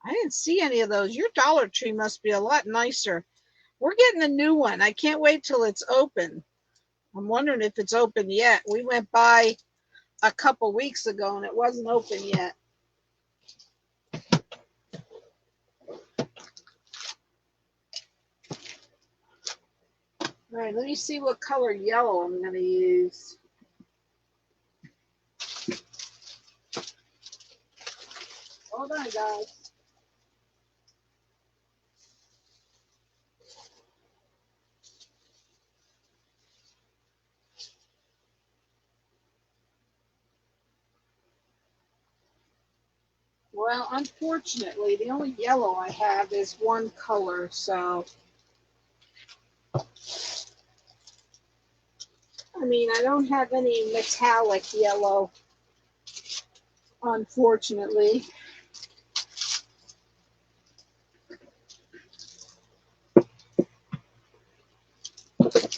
I didn't see any of those. Your Dollar Tree must be a lot nicer. We're getting a new one. I can't wait till it's open. I'm wondering if it's open yet. We went by a couple weeks ago and it wasn't open yet. All right, let me see what color yellow I'm going to use. Hold on, guys. Well, unfortunately, the only yellow I have is one color, so I mean, I don't have any metallic yellow, unfortunately.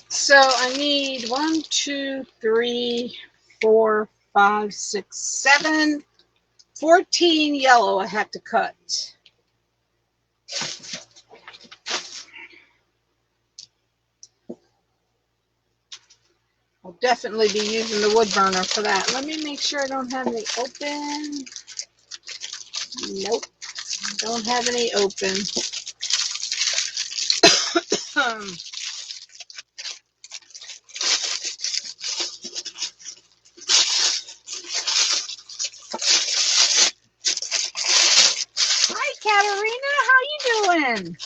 So I need 1, 2, 3, 4, 5, 6, 7, 14 yellow I have to cut. I'll definitely be using the wood burner for that. Let me make sure I don't have any open. Nope, don't have any open. Hi, Katarina, how you doing?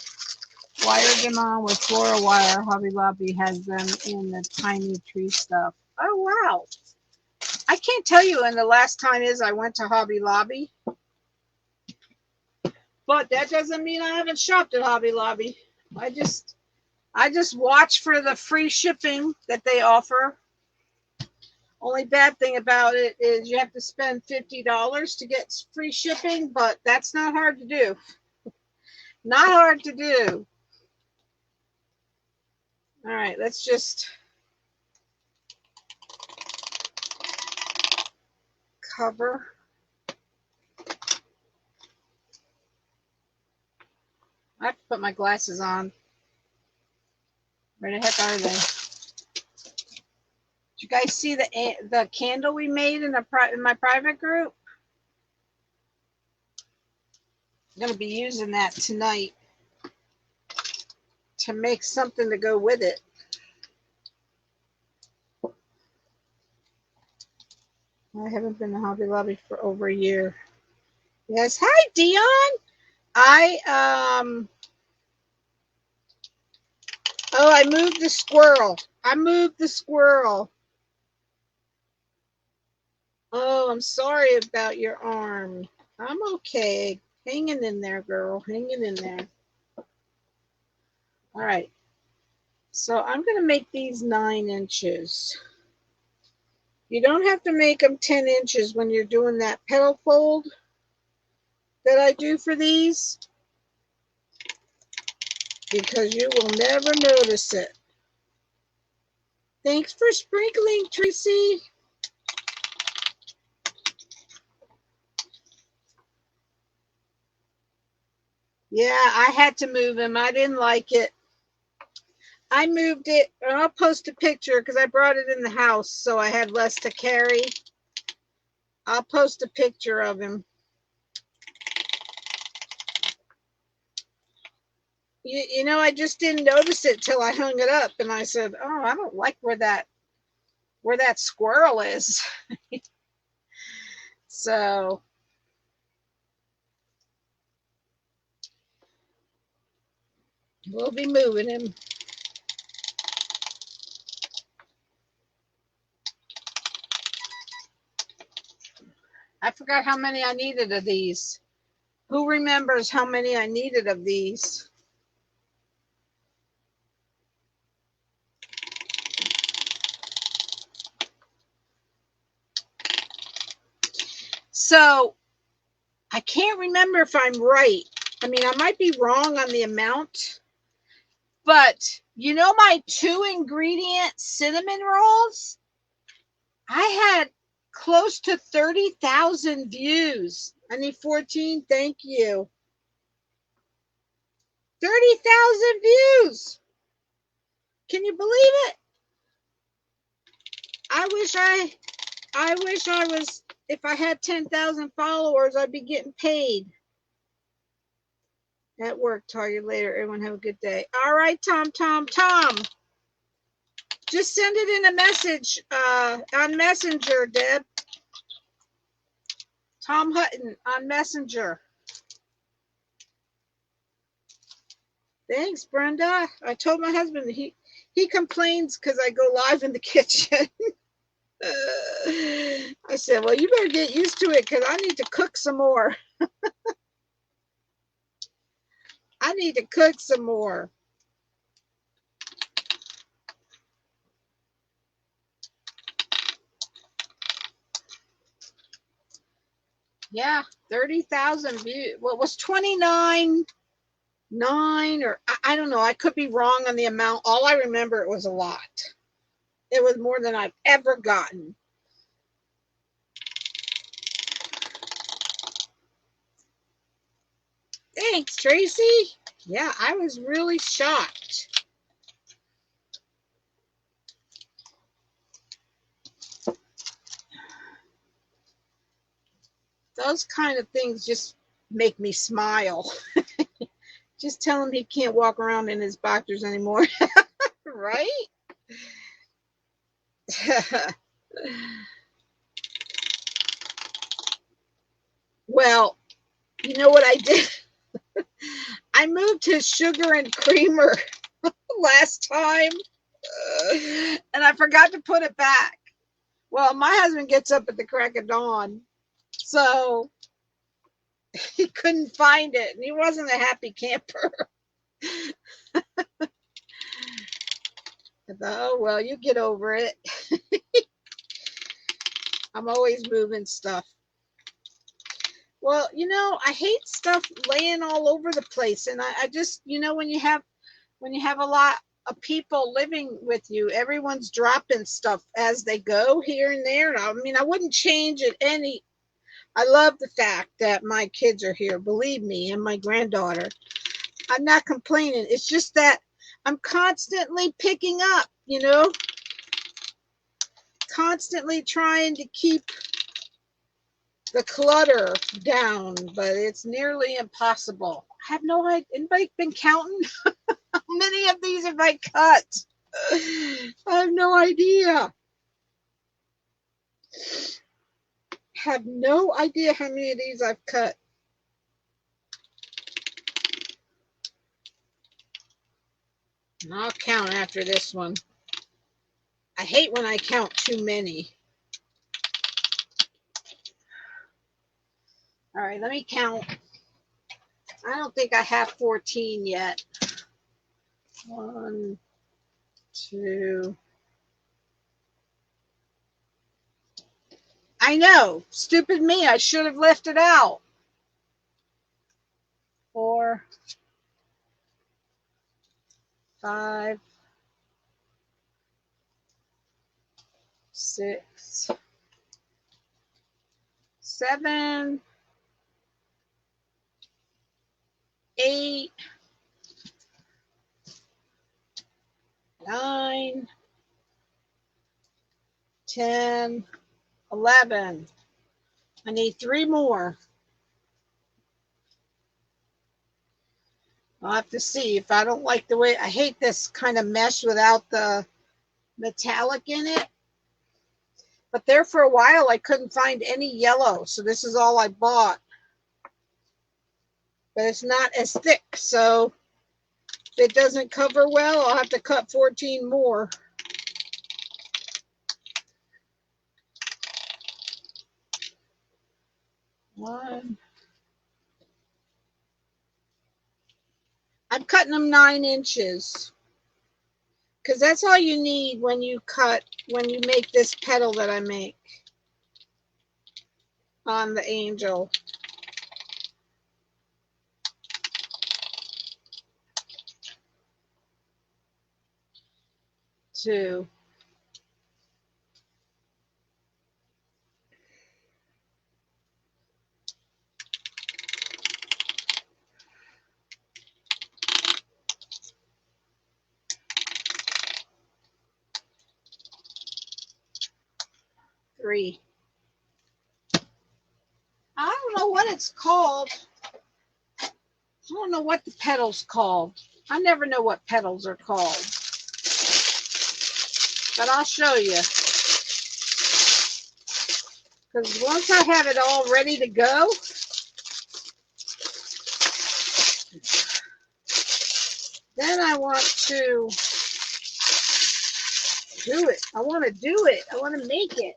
Wired them on with floral wire. Hobby Lobby has them in the tiny tree stuff. Oh, wow. I can't tell you when the last time is I went to Hobby Lobby. But that doesn't mean I haven't shopped at Hobby Lobby. I just watch for the free shipping that they offer. Only bad thing about it is you have to spend $50 to get free shipping, but that's not hard to do. Not hard to do. All right, let's just cover. I have to put my glasses on. Where the heck are they? Did you guys see the candle we made in my private group? I'm going to be using that tonight to make something to go with it. I haven't been to Hobby Lobby for over a year. Yes. Hi, Dion. I moved the squirrel. I moved the squirrel. Oh, I'm sorry about your arm. I'm okay. Hanging in there, girl. Hanging in there. All right. So I'm going to make these 9 inches. You don't have to make them 10 inches when you're doing that petal fold that I do for these, because you will never notice it. Thanks for sprinkling, Tracy. Yeah, I had to move him. I didn't like it. I moved it, and I'll post a picture because I brought it in the house, so I had less to carry. I'll post a picture of him. You know, I just didn't notice it till I hung it up, and I said, "Oh, I don't like where that squirrel is." So we'll be moving him. I forgot how many I needed of these. Who remembers how many I needed of these? So I can't remember if I'm right. I mean, I might be wrong on the amount, but you know, my 2-ingredient cinnamon rolls, I had close to 30,000 views. I need 14. Thank you. 30,000 views. Can you believe it? I wish I was, if I had 10,000 followers, I'd be getting paid. At work. Talk to you later. Everyone have a good day. All right, Tom. Just send it in a message on Messenger, Deb. Tom Hutton on Messenger. Thanks, Brenda. I told my husband he complains because I go live in the kitchen. I said, well, you better get used to it because I need to cook some more. I need to cook some more. Yeah, 30,000 views. Well, it was 29.9, or I don't know. I could be wrong on the amount. All I remember, it was a lot. It was more than I've ever gotten. Thanks, Tracy. Yeah, I was really shocked. Those kind of things just make me smile. Just tell him he can't walk around in his boxers anymore. Right? Well, you know what I did? I moved his sugar and creamer last time, and I forgot to put it back. Well, my husband gets up at the crack of dawn, so he couldn't find it, and he wasn't a happy camper. I thought, oh, well, you get over it. I'm always moving stuff. Well, you know, I hate stuff laying all over the place, and I just, you know, when you have a lot of people living with you, everyone's dropping stuff as they go here and there. I mean, I wouldn't change it any. I love the fact that my kids are here, believe me, and my granddaughter. I'm not complaining. It's just that I'm constantly picking up, you know, constantly trying to keep the clutter down, but it's nearly impossible. I have no idea. Anybody been counting? How many of these have I cut? I have no idea. have no idea how many of these I've cut. And I'll count after this one. I hate when I count too many. All right, let me count. I don't think I have 14 yet. 1, 2. I know, stupid me, I should have left it out. 4, 5, 6, 7, 8, 9, 10, 11. I need 3 more. I'll have to see if I don't like the way, I hate this kind of mesh without the metallic in it. But there for a while, I couldn't find any yellow. So this is all I bought. But it's not as thick. So if it doesn't cover well, I'll have to cut 14 more. One. I'm cutting them 9 inches. Because that's all you need when you make this petal that I make on the angel. 2. 3. I don't know what it's called. I don't know what the petal's called. I never know what petals are called. But I'll show you. Because once I have it all ready to go, then I want to do it. I want to do it. I want to make it.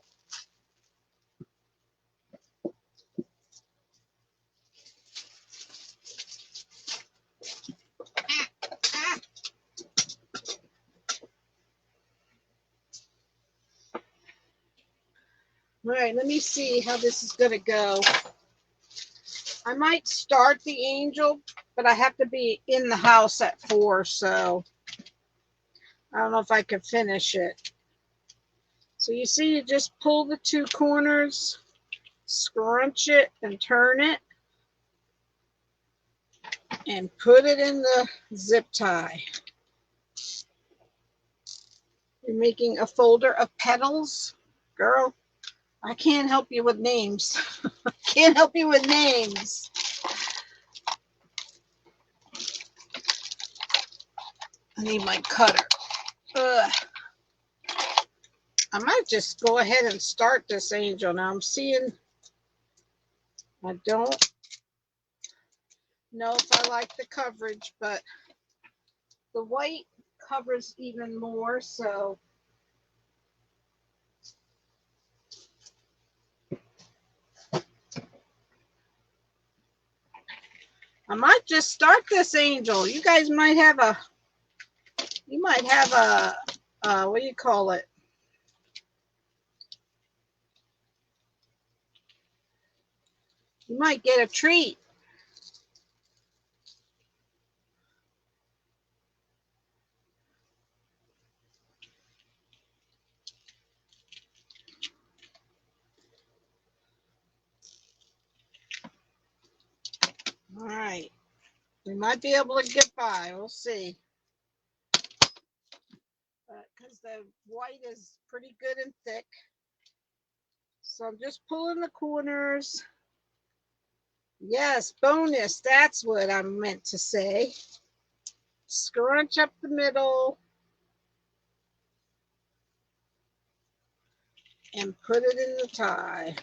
All right, let me see how this is going to go. I might start the angel, but I have to be in the house at 4, so I don't know if I can finish it. So you see, you just pull the 2 corners, scrunch it and turn it, and put it in the zip tie. You're making a folder of petals, girl. I can't help you with names. Can't help you with names. I need my cutter. Ugh. I might just go ahead and start this angel. Now I'm seeing, I don't know if I like the coverage, but the white covers even more, so I might just start this angel. You guys might have a, what do you call it? You might get a treat. All right. We might be able to get by. We'll see. Because the white is pretty good and thick. So I'm just pulling the corners. Yes, bonus. That's what I meant to say. Scrunch up the middle. And put it in the tie.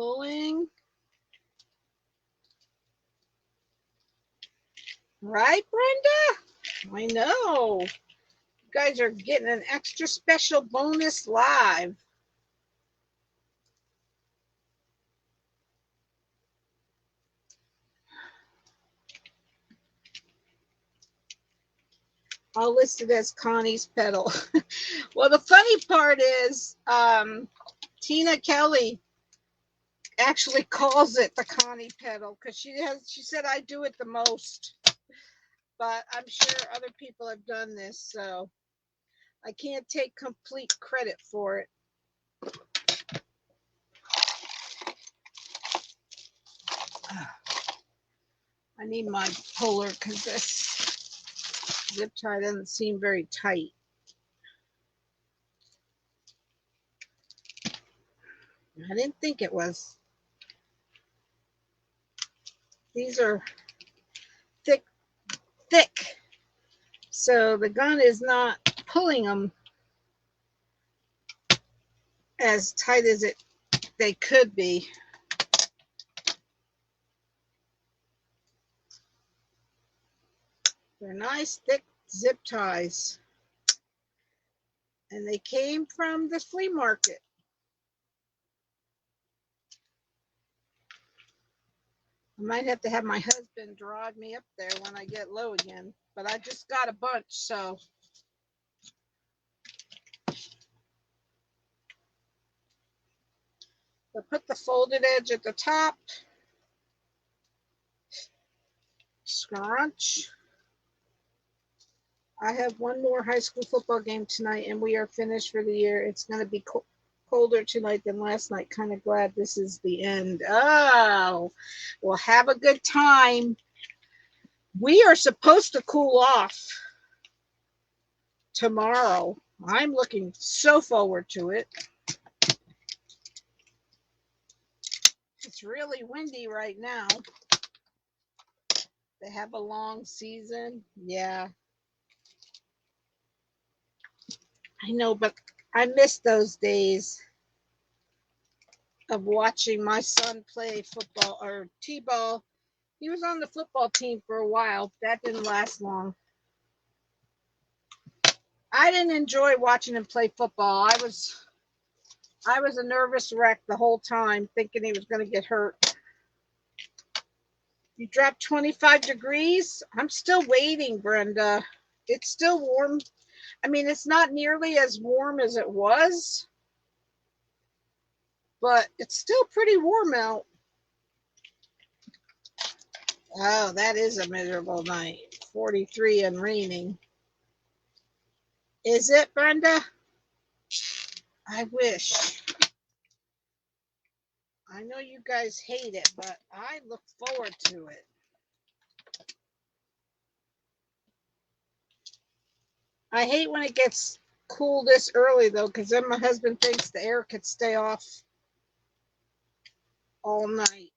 pulling. Right, Brenda? I know. You guys are getting an extra special bonus live. I'll list it as Connie's pedal. Well, the funny part is Tina Kelly actually calls it the Connie pedal because she said I do it the most. But I'm sure other people have done this, so I can't take complete credit for it. I need my puller because this zip tie doesn't seem very tight. I didn't think it was. These are thick, so the gun is not pulling them as tight as they could be. They're nice, thick zip ties. And they came from the flea market. I might have to have my husband drive me up there when I get low again. But I just got a bunch, so. I'll put the folded edge at the top. Scrunch. I have one more high school football game tonight, and we are finished for the year. It's going to be colder tonight than last night. Kind of glad this is the end. Oh, well, have a good time. We are supposed to cool off tomorrow. I'm looking so forward to it. It's really windy right now. They have a long season. Yeah. I know, but I miss those days of watching my son play football or t-ball. He was on the football team for a while. That didn't last long. I didn't enjoy watching him play football. I was a nervous wreck the whole time, thinking he was going to get hurt. You dropped 25 degrees? I'm still waiting, Brenda. It's still warm. I mean, it's not nearly as warm as it was, but it's still pretty warm out. Oh, that is a miserable night. 43 and raining. Is it, Brenda? I wish. I know you guys hate it, but I look forward to it. I hate when it gets cool this early, though, because then my husband thinks the air could stay off all night.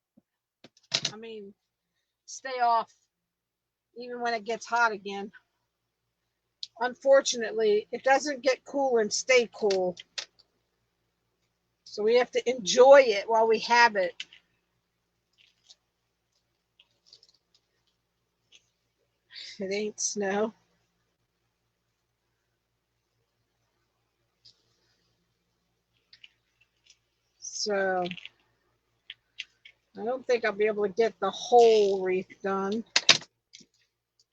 I mean, stay off even when it gets hot again. Unfortunately, it doesn't get cool and stay cool. So we have to enjoy it while we have it. It ain't snow. So I don't think I'll be able to get the whole wreath done,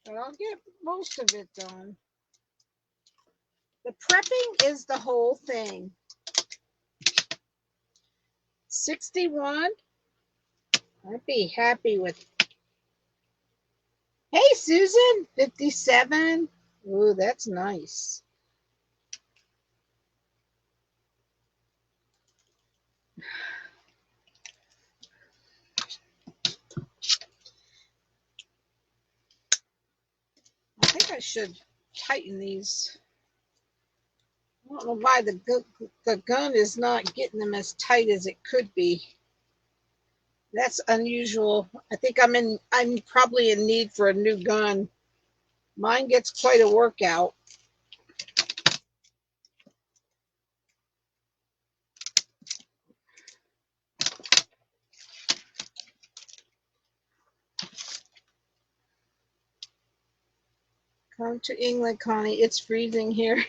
but I'll get most of it done. The prepping is the whole thing. 61. I'd be happy with. Hey, Susan, 57. Ooh, that's nice. I think I should tighten these. I don't know why the gun is not getting them as tight as it could be. That's unusual. I think I'm probably in need for a new gun. Mine gets quite a workout. Come to England, Connie. It's freezing here.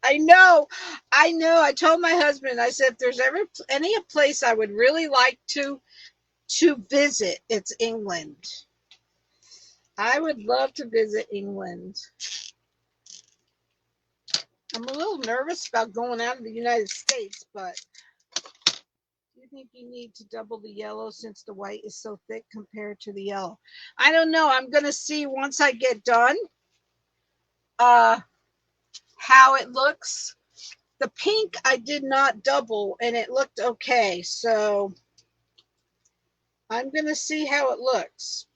I know. I know. I told my husband, I said, if there's ever any place I would really like to visit, it's England. I would love to visit England. I'm a little nervous about going out of the United States, but do you think you need to double the yellow since the white is so thick compared to the yellow? I don't know. I'm going to see once I get done how it looks. The pink I did not double and it looked okay. So I'm going to see how it looks.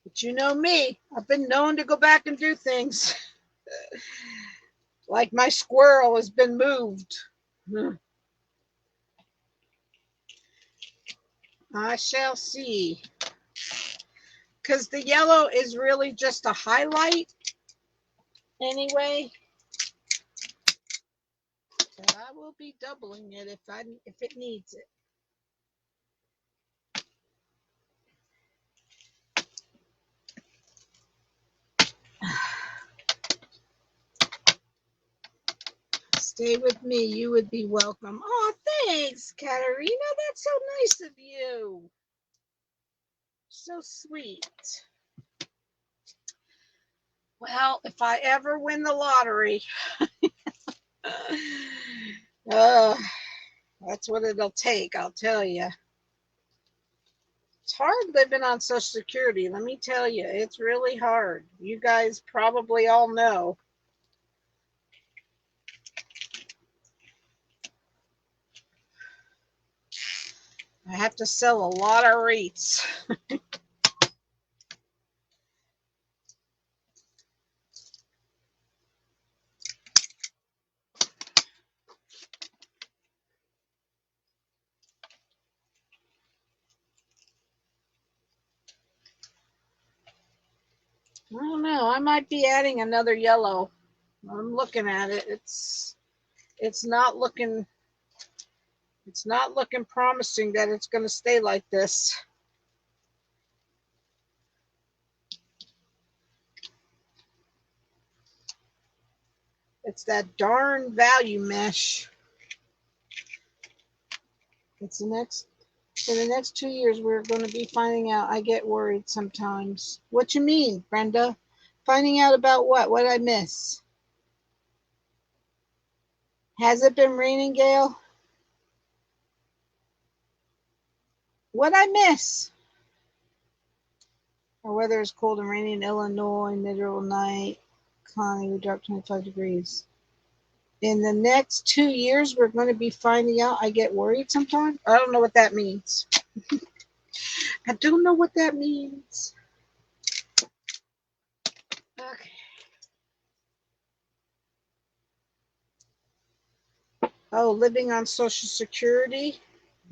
But you know me, I've been known to go back and do things. Like my squirrel has been moved. I shall see. Because the yellow is really just a highlight anyway. But I will be doubling it if it needs it. Stay with me. You would be welcome. Oh, thanks, Katerina. That's so nice of you. So sweet. Well, if I ever win the lottery, that's what it'll take, I'll tell you. It's hard living on Social Security. Let me tell you, it's really hard. You guys probably all know. I have to sell a lot of wreaths. I don't know. I might be adding another yellow. I'm looking at it. It's not looking promising that it's going to stay like this. It's that darn value mesh. It's for the next 2 years, we're going to be finding out. I get worried sometimes. What you mean, Brenda? Finding out about what? What I miss? Has it been raining, Gail? What I miss? Our weather is cold and rainy in Illinois, middle of night. Connie, we dropped 25 degrees. In the next 2 years, we're going to be finding out. I get worried sometimes. I don't know what that means. I don't know what that means. Okay. Oh, living on Social Security.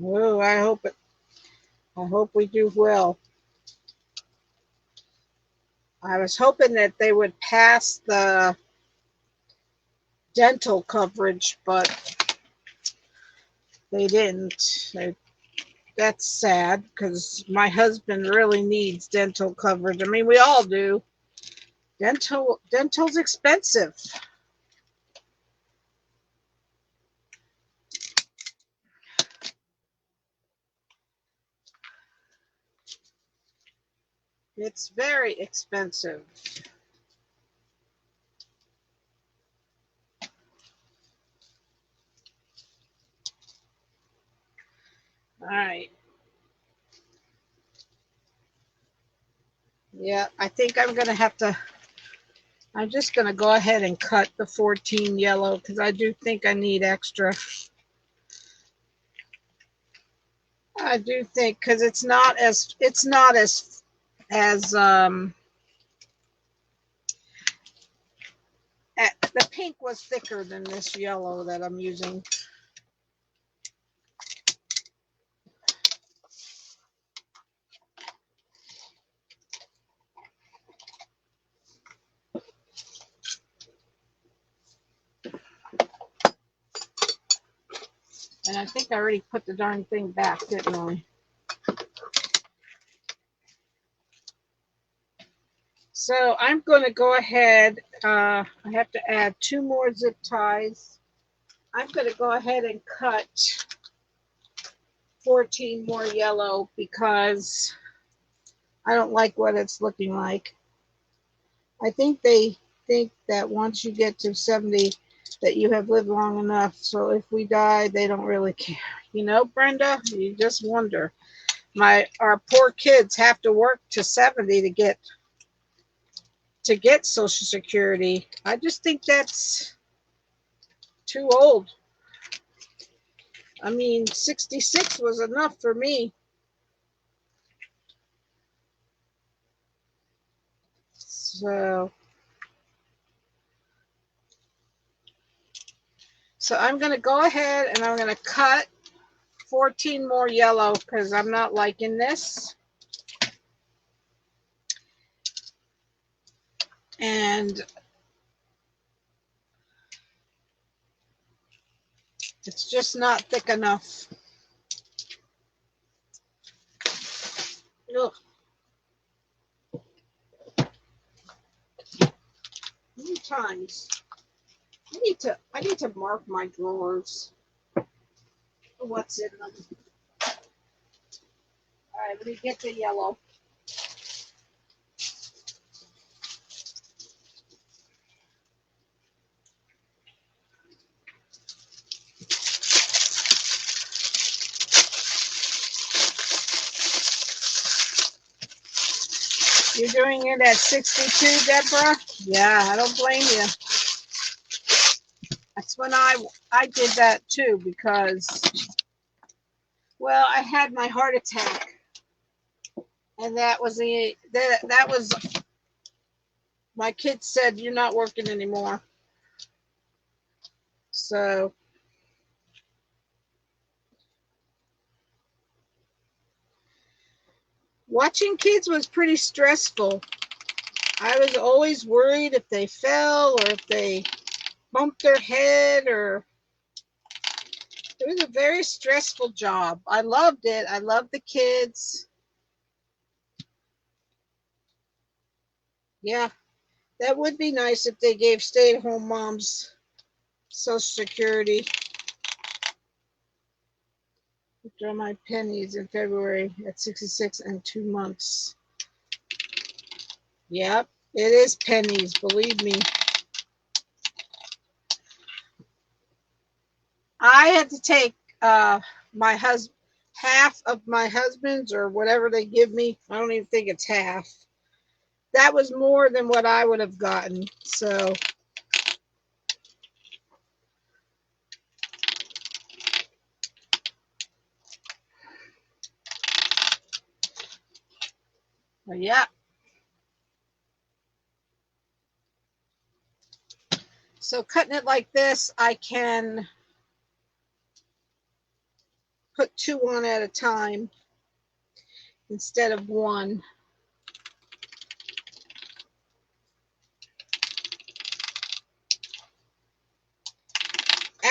Oh, I hope we do well. I was hoping that they would pass the dental coverage, but they didn't. That's sad because my husband really needs dental coverage. I mean, we all do. Dental's expensive. It's very expensive. All right. Yeah, I think I'm going to have to, I'm just going to go ahead and cut the 14 yellow because I do think I need extra. I do think because it's not as the pink was thicker than this yellow that I'm using. And I think I already put the darn thing back, didn't I? So I'm going to go ahead. I have to add 2 more zip ties. I'm going to go ahead and cut 14 more yellow because I don't like what it's looking like. I think they think that once you get to 70 that you have lived long enough. So if we die, they don't really care. You know, Brenda, you just wonder. Our poor kids have to work to 70 to get Social Security. I just think that's too old. I mean, 66 was enough for me. So I'm going to go ahead and I'm going to cut 14 more yellow because I'm not liking this. And it's just not thick enough. Ugh. Many times. I need to mark my drawers. What's in them. All right, let me get the yellow. You're doing it at 62, Deborah? Yeah, I don't blame you. That's when I did that too because, well, I had my heart attack, and that was my kids said you're not working anymore. So watching kids was pretty stressful. I was always worried if they fell or if they bumped their head, or it was a very stressful job. I loved it. I loved the kids. Yeah, that would be nice if they gave stay-at-home moms Social Security. Withdraw my pennies in February at 66 and 2 months. Yep, it is pennies, believe me. I had to take my husband half of my husband's or whatever they give me. I don't even think it's half. That was more than what I would have gotten. So yeah. So cutting it like this, I can put 2 on at a time instead of 1.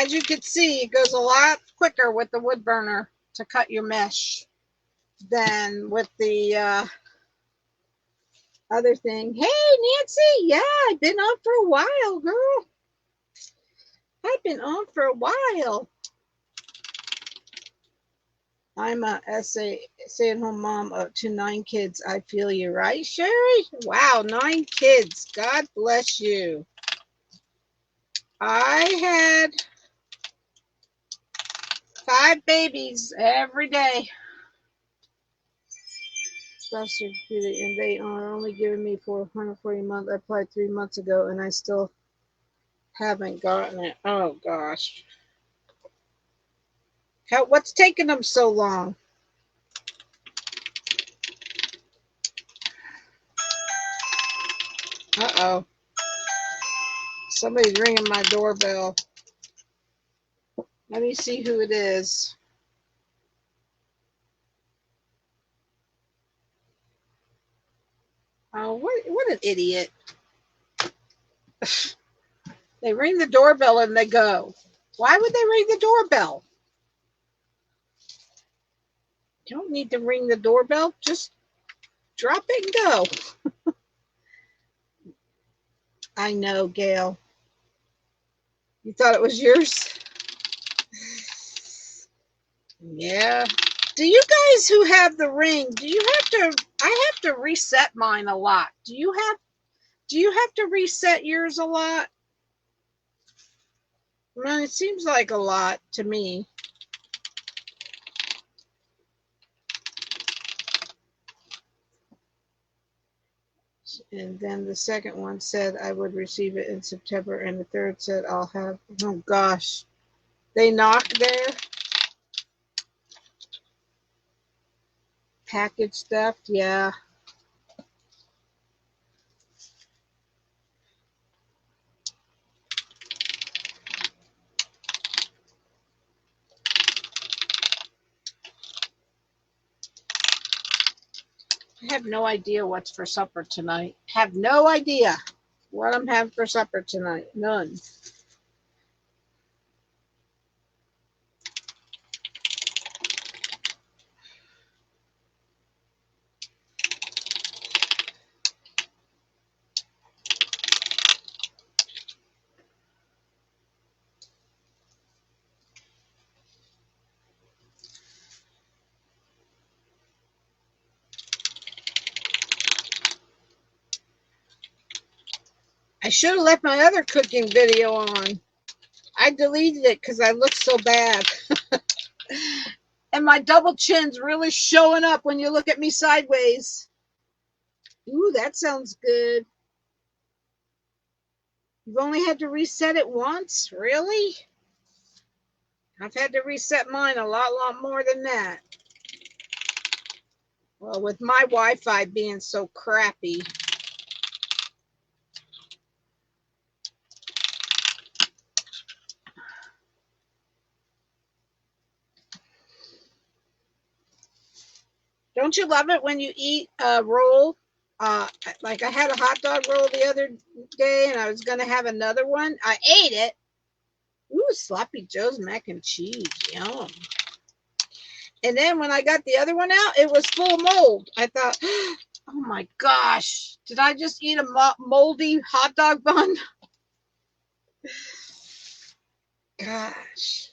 As you can see, it goes a lot quicker with the wood burner to cut your mesh than with the other thing. Hey, Nancy. Yeah, I've been on for a while, girl. I've been on for a while. I'm a stay-at-home mom of 9 kids. I feel you, right, Sherry? Wow, 9 kids. God bless you. I had 5 babies every day. And they are only giving me $440 a month. I applied 3 months ago, and I still haven't gotten it. Oh gosh, what's taking them so long? Uh-oh, somebody's ringing my doorbell. Let me see who it is. Oh, what an idiot. They ring the doorbell and they go. Why would they ring the doorbell? You don't need to ring the doorbell. Just drop it and go. I know, Gail. You thought it was yours? Yeah. Do you guys who have the ring, do you have to, I have to reset mine a lot. Do you have to reset yours a lot? Well, it seems like a lot to me. And then the second one said I would receive it in September, and the third said I'll have, oh gosh, they knocked there. Package stuff, yeah. I have no idea what's for supper tonight. Have no idea what I'm having for supper tonight. None. I should have left my other cooking video on. I deleted it because I looked so bad. And my double chin's really showing up when you look at me sideways. Ooh, that sounds good. You've only had to reset it once? Really? I've had to reset mine a lot more than that. Well, with my Wi-Fi being so crappy. Don't you love it when you eat a roll? Like I had a hot dog roll the other day and I was going to have another one. I ate it. Ooh, Sloppy Joe's mac and cheese. Yum. And then when I got the other one out, it was full of mold. I thought, oh my gosh, did I just eat a moldy hot dog bun? Gosh.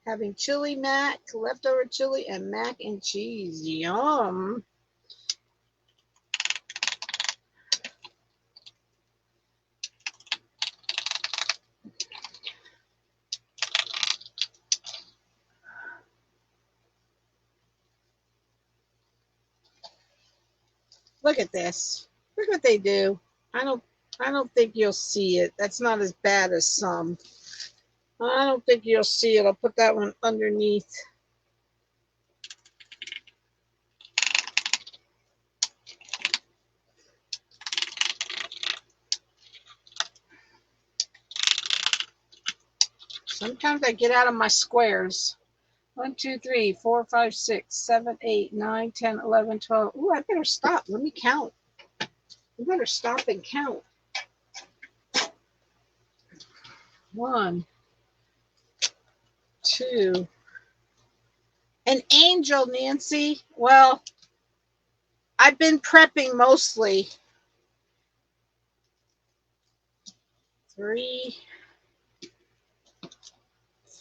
Having chili mac, leftover chili, and mac and cheese. Yum. Look at this. Look what they do. I don't think you'll see it. That's not as bad as some. I don't think you'll see it. I'll put that one underneath. Sometimes I get out of my squares. 1, 2, 3, 4, 5, 6, 7, 8, 9, 10, 11, 12. Ooh, I better stop. Let me count. I better stop and count. 1, 2. An angel, Nancy. Well, I've been prepping mostly. 3,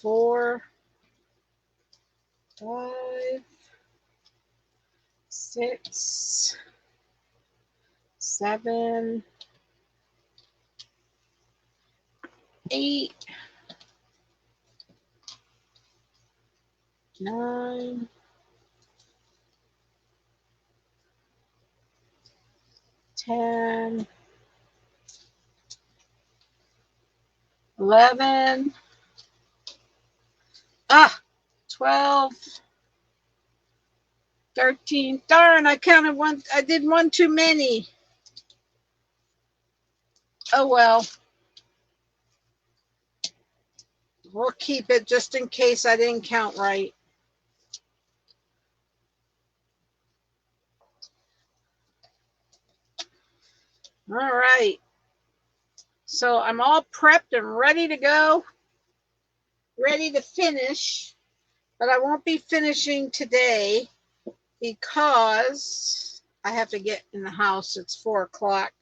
4, 5, 6, 7, 8, 9, 10, 11, 12, 13. Darn, I counted one. I did one too many. Oh well. We'll keep it just in case I didn't count right. All right. So I'm all prepped and ready to go. Ready to finish. But I won't be finishing today because I have to get in the house. It's 4 o'clock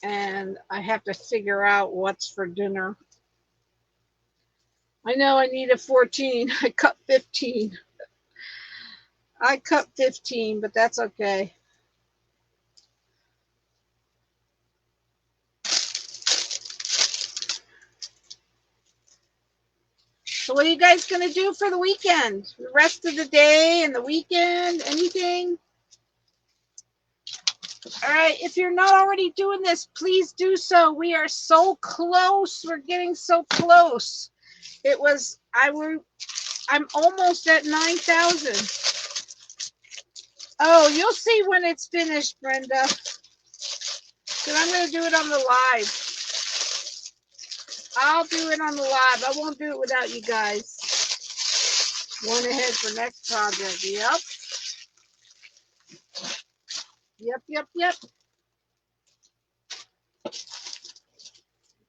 and I have to figure out what's for dinner. I know I need a 14. I cut 15. But that's okay. So what are you guys going to do for the weekend? The rest of the day and the weekend? Anything? All right. If you're not already doing this, please do so. We are so close. We're getting so close. I'm almost at 9,000. Oh, you'll see when it's finished, Brenda. Because I'm going to do it on the live. I'll do it on the live. I won't do it without you guys. One ahead for next project. Yep.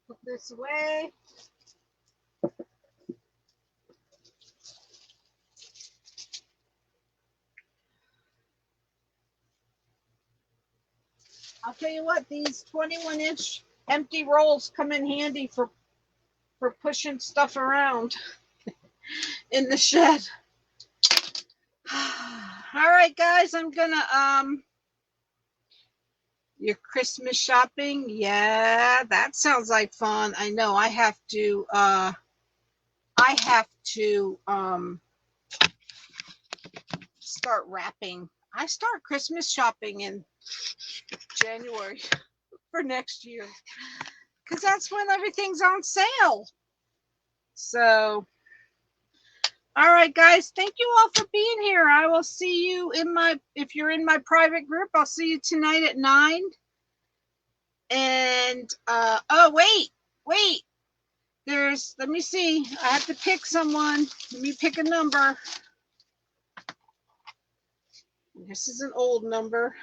Put this away. I'll tell you what, these 21-inch empty rolls come in handy for pushing stuff around in the shed. All right, guys, I'm gonna your Christmas shopping. Yeah, that sounds like fun. I know I have to start wrapping. I start Christmas shopping in January for next year because that's when everything's on sale. So, all right, guys, thank you all for being here. I will see you if you're in my private group, I'll see you tonight at 9. And, oh, wait. Let me see. I have to pick someone. Let me pick a number. This is an old number.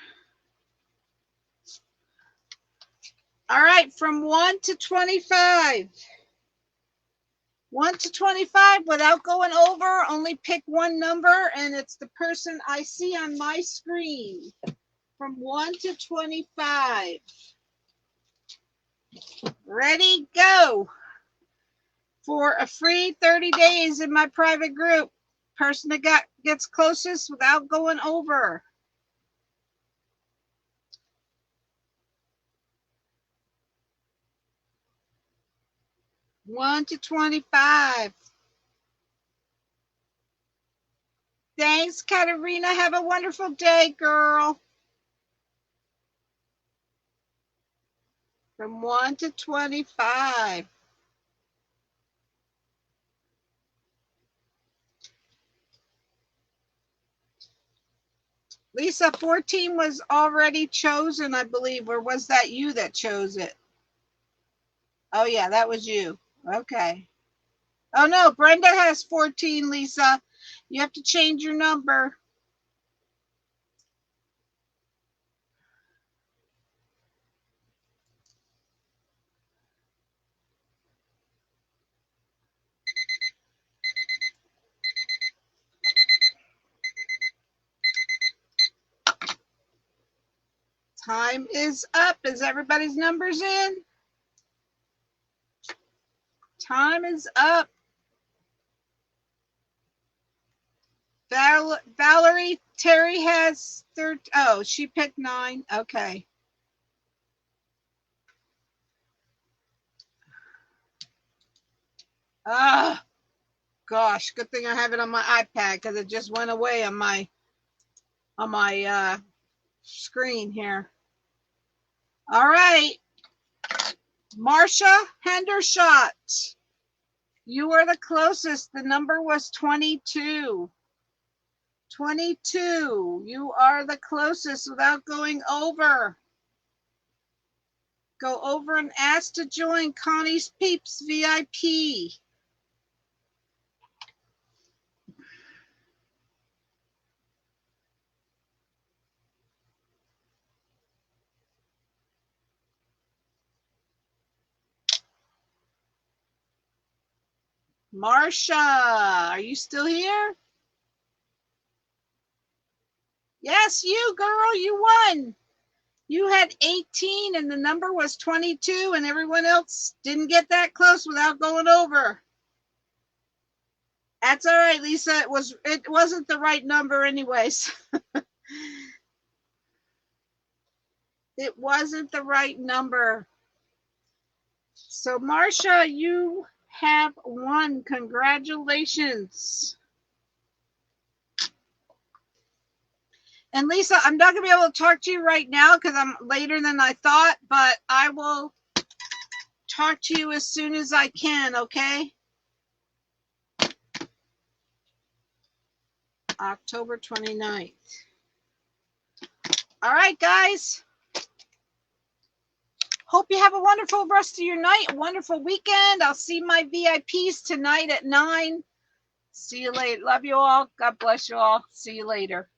All right, from 1 to 25. 1 to 25 without going over, only pick one number, and it's the person I see on my screen. From 1 to 25. Ready, go. For a free 30 days in my private group. Person that gets closest without going over. One to 25. Thanks, Katerina. Have a wonderful day, girl. From 1 to 25. Lisa, 14 was already chosen, I believe, or was that you that chose it? Oh, yeah, that was you. Okay. Oh, no, Brenda has 14, Lisa. You have to change your number. Time is up. Is everybody's numbers in? Time is up. Valerie, Terry has 13. Oh, she picked 9. Okay. Ah, gosh, good thing I have it on my iPad because it just went away on my screen here. All right, Marcia Hendershot, you are the closest. The number was 22. 22. You are the closest without going over. Go over and ask to join Connie's Peeps VIP. Marcia, are you still here? Yes, you girl, you won. You had 18 and the number was 22 and everyone else didn't get that close without going over. That's all right, Lisa. It wasn't the right number anyways. It wasn't the right number. So Marcia, you have won. Congratulations. And Lisa, I'm not going to be able to talk to you right now because I'm later than I thought, but I will talk to you as soon as I can, okay? October 29th. All right, guys. Hope you have a wonderful rest of your night, a wonderful weekend. I'll see my VIPs tonight at 9. See you later. Love you all. God bless you all. See you later.